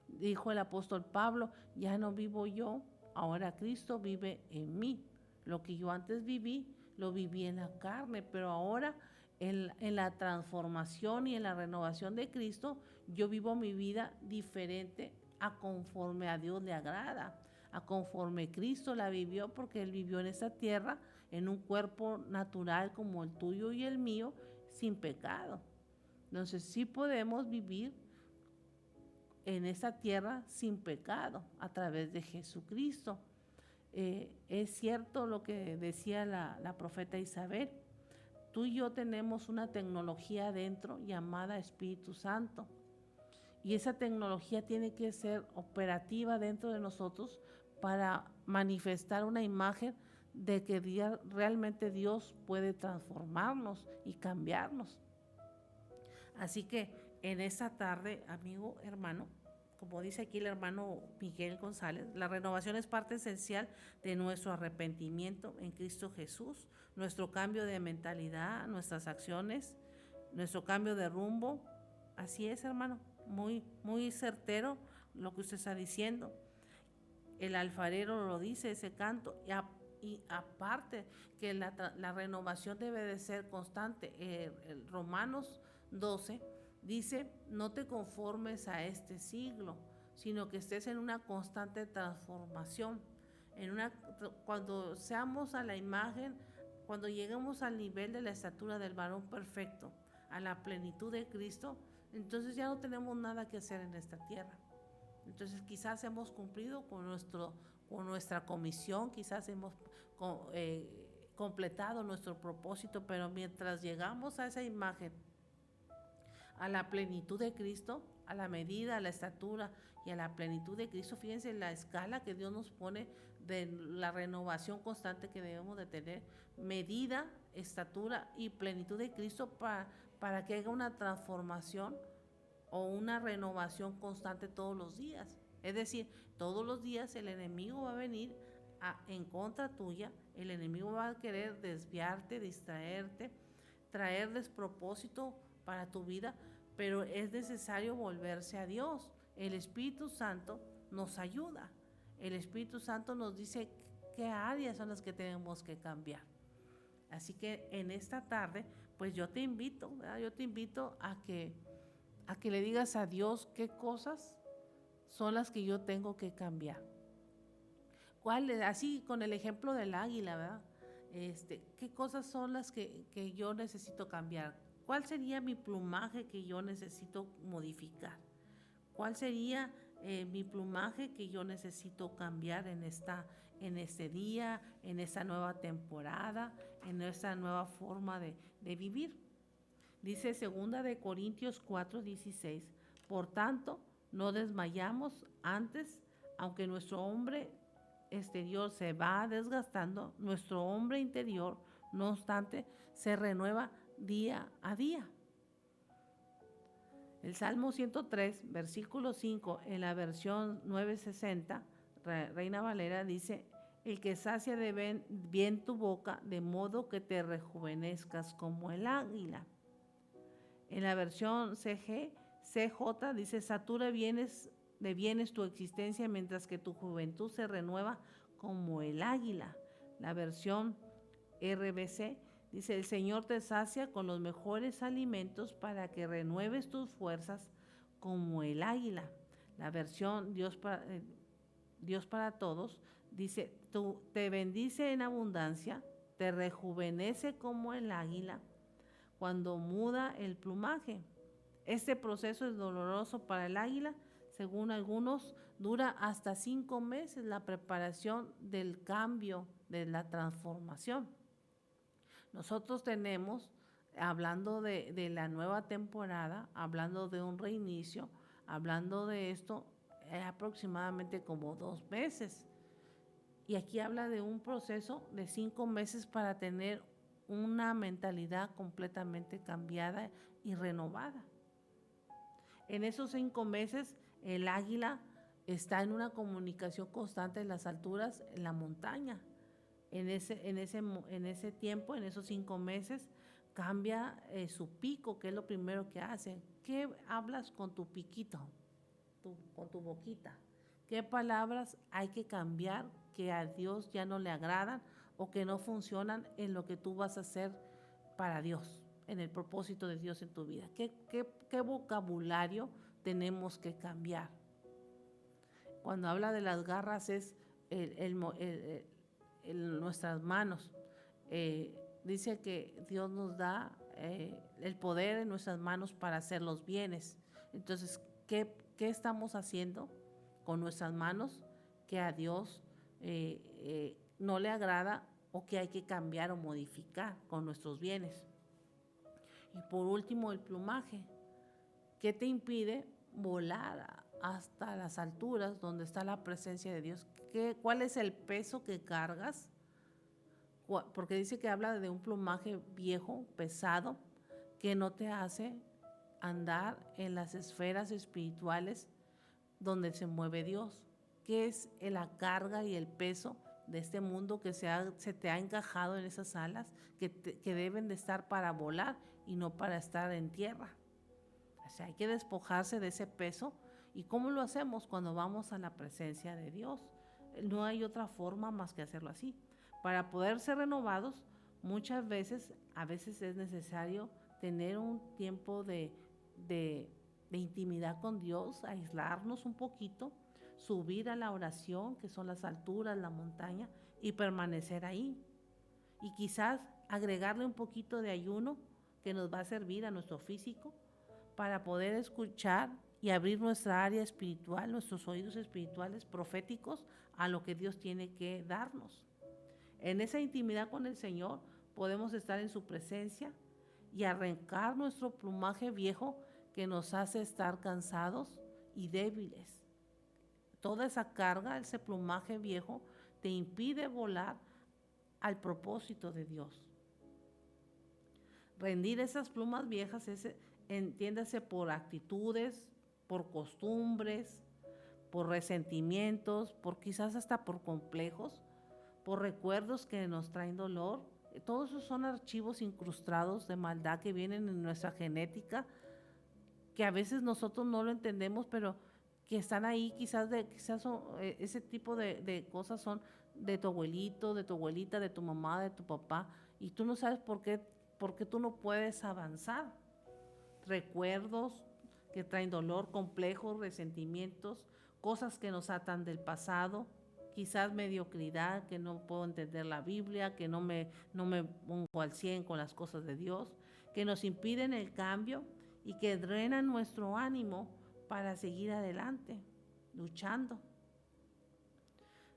Dijo el apóstol Pablo, ya no vivo yo, ahora Cristo vive en mí. Lo que yo antes viví, lo viví en la carne, pero ahora en la transformación y en la renovación de Cristo, yo vivo mi vida diferente a conforme a Dios le agrada, a conforme Cristo la vivió, porque Él vivió en esta tierra, en un cuerpo natural como el tuyo y el mío, sin pecado. Entonces sí podemos vivir en esta tierra sin pecado a través de Jesucristo. Es cierto lo que decía la profeta Isabel, tú y yo tenemos una tecnología dentro llamada Espíritu Santo, y esa tecnología tiene que ser operativa dentro de nosotros para manifestar una imagen de que realmente Dios puede transformarnos y cambiarnos. Así que en esta tarde, amigo, hermano, como dice aquí el hermano Miguel González, la renovación es parte esencial de nuestro arrepentimiento en Cristo Jesús, nuestro cambio de mentalidad, nuestras acciones nuestro cambio de rumbo. Así es, hermano, muy, muy certero lo que usted está diciendo. El alfarero lo dice, ese canto, y aparte que la renovación debe de ser constante. El Romanos 12 dice, no te conformes a este siglo, sino que estés en una constante transformación. Cuando seamos a la imagen, cuando lleguemos al nivel de la estatura del varón perfecto, a la plenitud de Cristo, entonces ya no tenemos nada que hacer en esta tierra. Entonces quizás hemos cumplido con nuestra comisión, quizás hemos completado nuestro propósito, pero mientras llegamos a esa imagen, a la plenitud de Cristo, a la medida, a la estatura y a la plenitud de Cristo, fíjense la escala que Dios nos pone de la renovación constante que debemos de tener, medida, estatura y plenitud de Cristo para que haya una transformación o una renovación constante todos los días. Es decir, todos los días el enemigo va a venir en contra tuya, el enemigo va a querer desviarte, distraerte, traer despropósito para tu vida, pero es necesario volverse a Dios. El Espíritu Santo nos ayuda. El Espíritu Santo nos dice qué áreas son las que tenemos que cambiar. Así que en esta tarde, pues yo te invito, ¿verdad? Yo te invito a que le digas a Dios qué cosas son las que yo tengo que cambiar. Así con el ejemplo del águila, ¿verdad? ¿Qué cosas son las que yo necesito cambiar? ¿Cuál sería mi plumaje que yo necesito modificar? ¿Cuál sería mi plumaje que yo necesito cambiar en este día, en esta nueva temporada, en esta nueva forma de vivir? Dice 2 de Corintios 4:16, por tanto, no desmayamos antes, aunque nuestro hombre exterior se va desgastando, nuestro hombre interior, no obstante, se renueva día a día. El Salmo 103, versículo 5, en la versión 960, Reina Valera, dice, el que sacia de bien tu boca, de modo que te rejuvenezcas como el águila. En la versión CJ dice, satura de bienes tu existencia mientras que tu juventud se renueva como el águila. La versión RBC dice, el Señor te sacia con los mejores alimentos para que renueves tus fuerzas como el águila. La versión Dios para todos dice, te bendice en abundancia, te rejuvenece como el águila cuando muda el plumaje. Este proceso es doloroso para el águila. Según algunos, dura hasta 5 meses la preparación del cambio, de la transformación. Nosotros tenemos, hablando de la nueva temporada, hablando de un reinicio, hablando de esto, aproximadamente como 2 meses. Y aquí habla de un proceso de 5 meses para tener una mentalidad completamente cambiada y renovada. En esos 5 meses, el águila está en una comunicación constante en las alturas, en la montaña. En ese tiempo, en esos 5 meses, cambia su pico, que es lo primero que hace. ¿Qué hablas con tu piquito, con tu boquita? ¿Qué palabras hay que cambiar que a Dios ya no le agradan o que no funcionan en lo que tú vas a hacer para Dios, en el propósito de Dios en tu vida? ¿Qué vocabulario tenemos que cambiar? Cuando habla de las garras es nuestras manos. Dice que Dios nos da el poder en nuestras manos para hacer los bienes. Entonces, ¿qué estamos haciendo con nuestras manos que a Dios no le agrada o que hay que cambiar o modificar con nuestros bienes? Y por último, el plumaje. ¿Qué te impide volar hasta las alturas donde está la presencia de Dios? ¿Cuál es el peso que cargas? Porque dice que habla de un plumaje viejo, pesado, que no te hace andar en las esferas espirituales donde se mueve Dios. ¿Qué es la carga y el peso de este mundo que se te ha encajado en esas alas que deben de estar para volar y no para estar en tierra. O sea, hay que despojarse de ese peso. ¿Y cómo lo hacemos? Cuando vamos a la presencia de Dios. No hay otra forma más que hacerlo así. Para poder ser renovados, a veces es necesario tener un tiempo de intimidad con Dios, aislarnos un poquito, subir a la oración, que son las alturas, la montaña, y permanecer ahí. Y quizás agregarle un poquito de ayuno que nos va a servir a nuestro físico para poder escuchar y abrir nuestra área espiritual, nuestros oídos espirituales proféticos a lo que Dios tiene que darnos. En esa intimidad con el Señor podemos estar en su presencia y arrancar nuestro plumaje viejo que nos hace estar cansados y débiles. Toda esa carga, ese plumaje viejo, te impide volar al propósito de Dios. Rendir esas plumas viejas entiéndase por actitudes, por costumbres, por resentimientos, quizás hasta por complejos, por recuerdos que nos traen dolor. Todos esos son archivos incrustados de maldad que vienen en nuestra genética, que a veces nosotros no lo entendemos, pero que están ahí, quizás son, ese tipo de cosas son de tu abuelito, de tu abuelita, de tu mamá, de tu papá, y tú no sabes por qué tú no puedes avanzar. Recuerdos que traen dolor, complejos, resentimientos, cosas que nos atan del pasado, quizás mediocridad, que no puedo entender la Biblia, que no me pongo al 100 con las cosas de Dios, que nos impiden el cambio y que drenan nuestro ánimo para seguir adelante, luchando.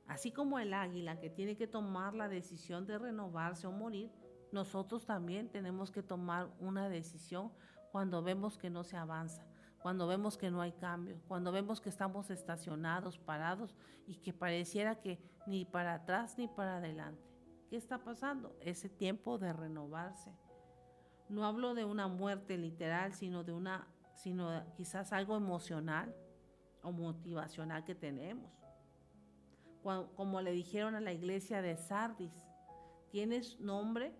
Así como el águila que tiene que tomar la decisión de renovarse o morir, nosotros también tenemos que tomar una decisión cuando vemos que no se avanza, cuando vemos que no hay cambio, cuando vemos que estamos estacionados, parados y que pareciera que ni para atrás ni para adelante. ¿Qué está pasando? Ese tiempo de renovarse. No hablo de una muerte literal, sino quizás algo emocional o motivacional que tenemos. Como le dijeron a la iglesia de Sardis, tienes nombre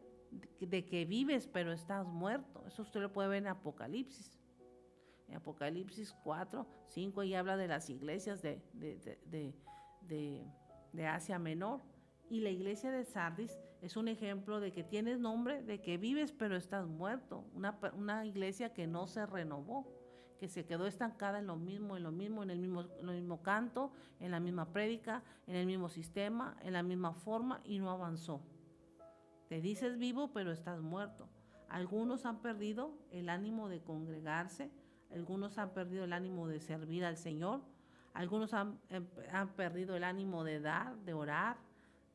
de que vives, pero estás muerto. Eso usted lo puede ver en Apocalipsis. En Apocalipsis 4, 5, y habla de las iglesias de Asia Menor. Y la iglesia de Sardis es un ejemplo de que tienes nombre de que vives, pero estás muerto. Una iglesia que no se renovó, que se quedó estancada en el mismo canto, en la misma prédica, en el mismo sistema, en la misma forma, y no avanzó. Te dices vivo, pero estás muerto. Algunos han perdido el ánimo de congregarse, algunos han perdido el ánimo de servir al Señor, algunos han perdido el ánimo de dar, de orar,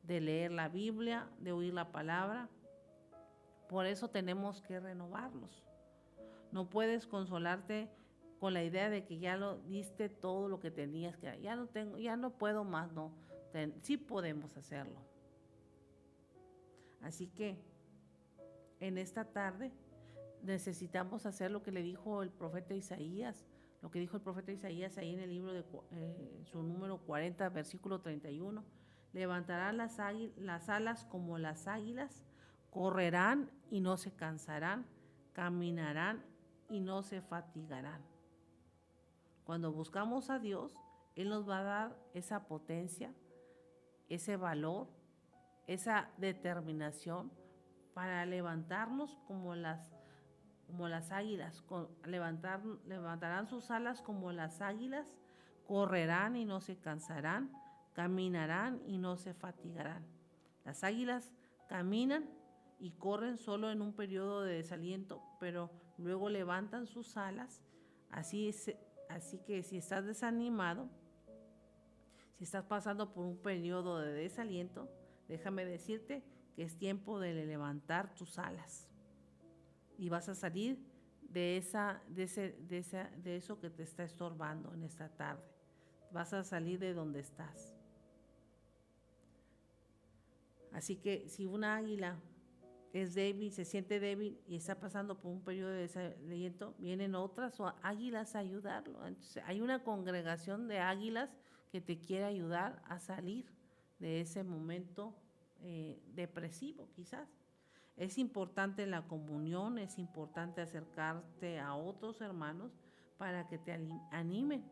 de leer la Biblia, de oír la palabra. Por eso tenemos que renovarnos. No puedes consolarte con la idea de que ya lo diste todo lo que tenías que dar. Ya no puedo más, no. Sí podemos hacerlo. Así que en esta tarde necesitamos hacer lo que le dijo el profeta Isaías, lo que dijo el profeta Isaías ahí en el libro de su número 40, versículo 31. Levantarán las alas como las águilas, correrán y no se cansarán, caminarán y no se fatigarán. Cuando buscamos a Dios, Él nos va a dar esa potencia, ese valor, esa determinación para levantarnos como las águilas. Levantarán sus alas como las águilas, correrán y no se cansarán, caminarán y no se fatigarán. Las águilas caminan y corren solo en un periodo de desaliento, pero luego levantan sus alas. Así que si estás desanimado, si estás pasando por un periodo de desaliento, déjame decirte que es tiempo de levantar tus alas y vas a salir de eso que te está estorbando en esta tarde. Vas a salir de donde estás. Así que si una águila es débil, se siente débil y está pasando por un periodo de desaliento, vienen otras águilas a ayudarlo. Entonces, hay una congregación de águilas que te quiere ayudar a salir de ese momento depresivo quizás. Es importante la comunión, es importante acercarte a otros hermanos para que te animen,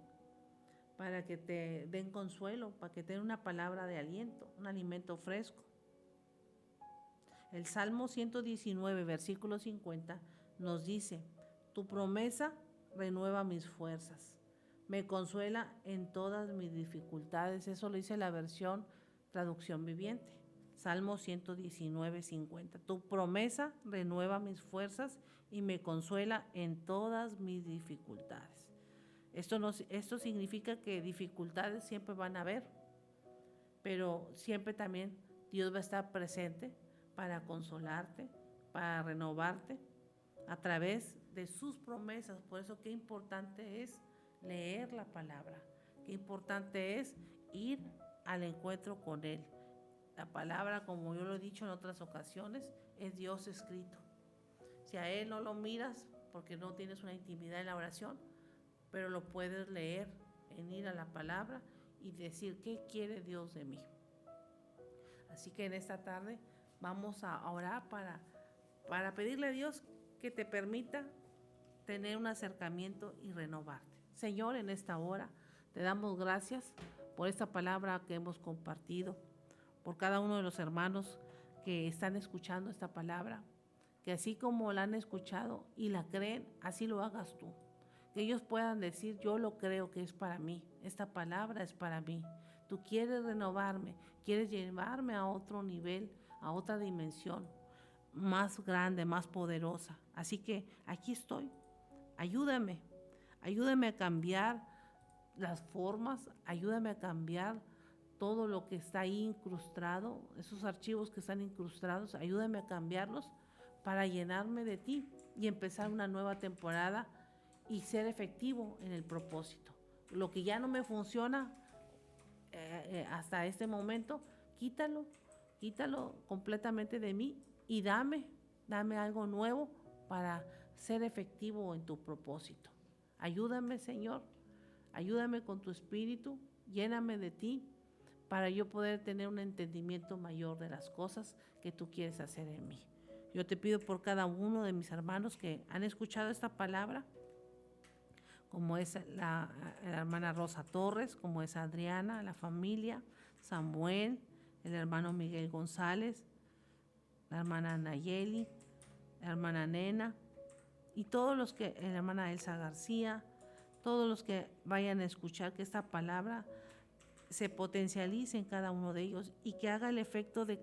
para que te den consuelo, para que te den una palabra de aliento, un alimento fresco. El Salmo 119, versículo 50, nos dice: tu promesa renueva mis fuerzas, me consuela en todas mis dificultades. Eso lo dice la versión Traducción Viviente. Salmo 119, 50. Tu promesa renueva mis fuerzas y me consuela en todas mis dificultades. Esto significa que dificultades siempre van a haber, pero siempre también Dios va a estar presente para consolarte, para renovarte a través de sus promesas. Por eso qué importante es leer la palabra, qué importante es ir al encuentro con Él. La palabra, como yo lo he dicho en otras ocasiones, es Dios escrito. Si a Él no lo miras porque no tienes una intimidad en la oración, pero lo puedes leer en ir a la palabra y decir qué quiere Dios de mí. Así que en esta tarde vamos a orar para pedirle a Dios que te permita tener un acercamiento y renovarte. Señor, en esta hora te damos gracias por esta palabra que hemos compartido, por cada uno de los hermanos que están escuchando esta palabra, que así como la han escuchado y la creen, así lo hagas tú. Que ellos puedan decir: yo lo creo que es para mí, esta palabra es para mí. Tú quieres renovarme, quieres llevarme a otro nivel, a otra dimensión, más grande, más poderosa. Así que aquí estoy, ayúdame a cambiar las formas, ayúdame a cambiar todo lo que está ahí incrustado, esos archivos que están incrustados, ayúdame a cambiarlos para llenarme de ti y empezar una nueva temporada y ser efectivo en el propósito. Lo que ya no me funciona hasta este momento, quítalo completamente de mí y dame algo nuevo para ser efectivo en tu propósito. Ayúdame, Señor, ayúdame con tu espíritu, lléname de ti para yo poder tener un entendimiento mayor de las cosas que tú quieres hacer en mí. Yo te pido por cada uno de mis hermanos que han escuchado esta palabra, como es la hermana Rosa Torres, como es Adriana, la familia, Samuel, el hermano Miguel González, la hermana Nayeli, la hermana Nena, y todos los que, la hermana Elsa García, todos los que vayan a escuchar, que esta palabra se potencialice en cada uno de ellos y que haga el efecto de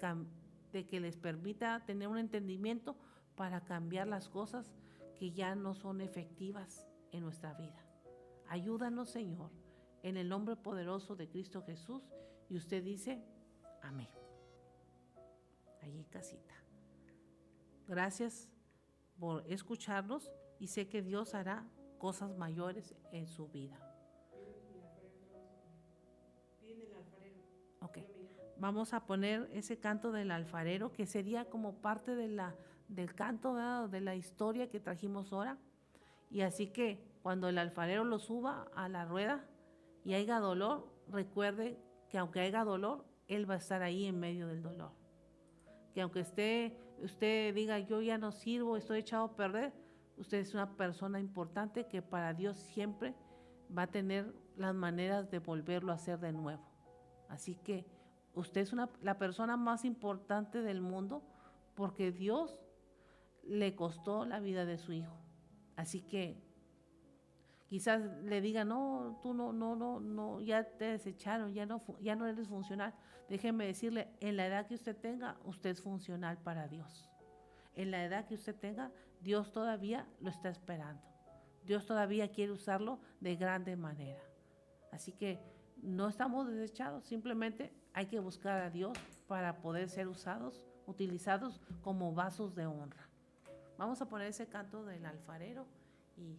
que les permita tener un entendimiento para cambiar las cosas que ya no son efectivas en nuestra vida. Ayúdanos, Señor, en el nombre poderoso de Cristo Jesús. Y usted dice: amén. Allí casita. Gracias por escucharnos y sé que Dios hará cosas mayores en su vida. Ok, vamos a poner ese canto del alfarero, que sería como parte del canto, ¿verdad?, de la historia que trajimos ahora. Y así que cuando el alfarero lo suba a la rueda y haya dolor, recuerde que aunque haya dolor, Él va a estar ahí en medio del dolor. Que aunque usted diga: yo ya no sirvo, estoy echado a perder, usted es una persona importante que para Dios siempre va a tener las maneras de volverlo a hacer de nuevo. Así que usted es la persona más importante del mundo, porque Dios le costó la vida de su hijo. Así que quizás le diga: no, tú no, ya te desecharon, ya no eres funcional. Déjeme decirle, en la edad que usted tenga, usted es funcional para Dios. En la edad que usted tenga, Dios todavía lo está esperando. Dios todavía quiere usarlo de grande manera. Así que no estamos desechados, simplemente hay que buscar a Dios para poder ser utilizados como vasos de honra. Vamos a poner ese canto del alfarero y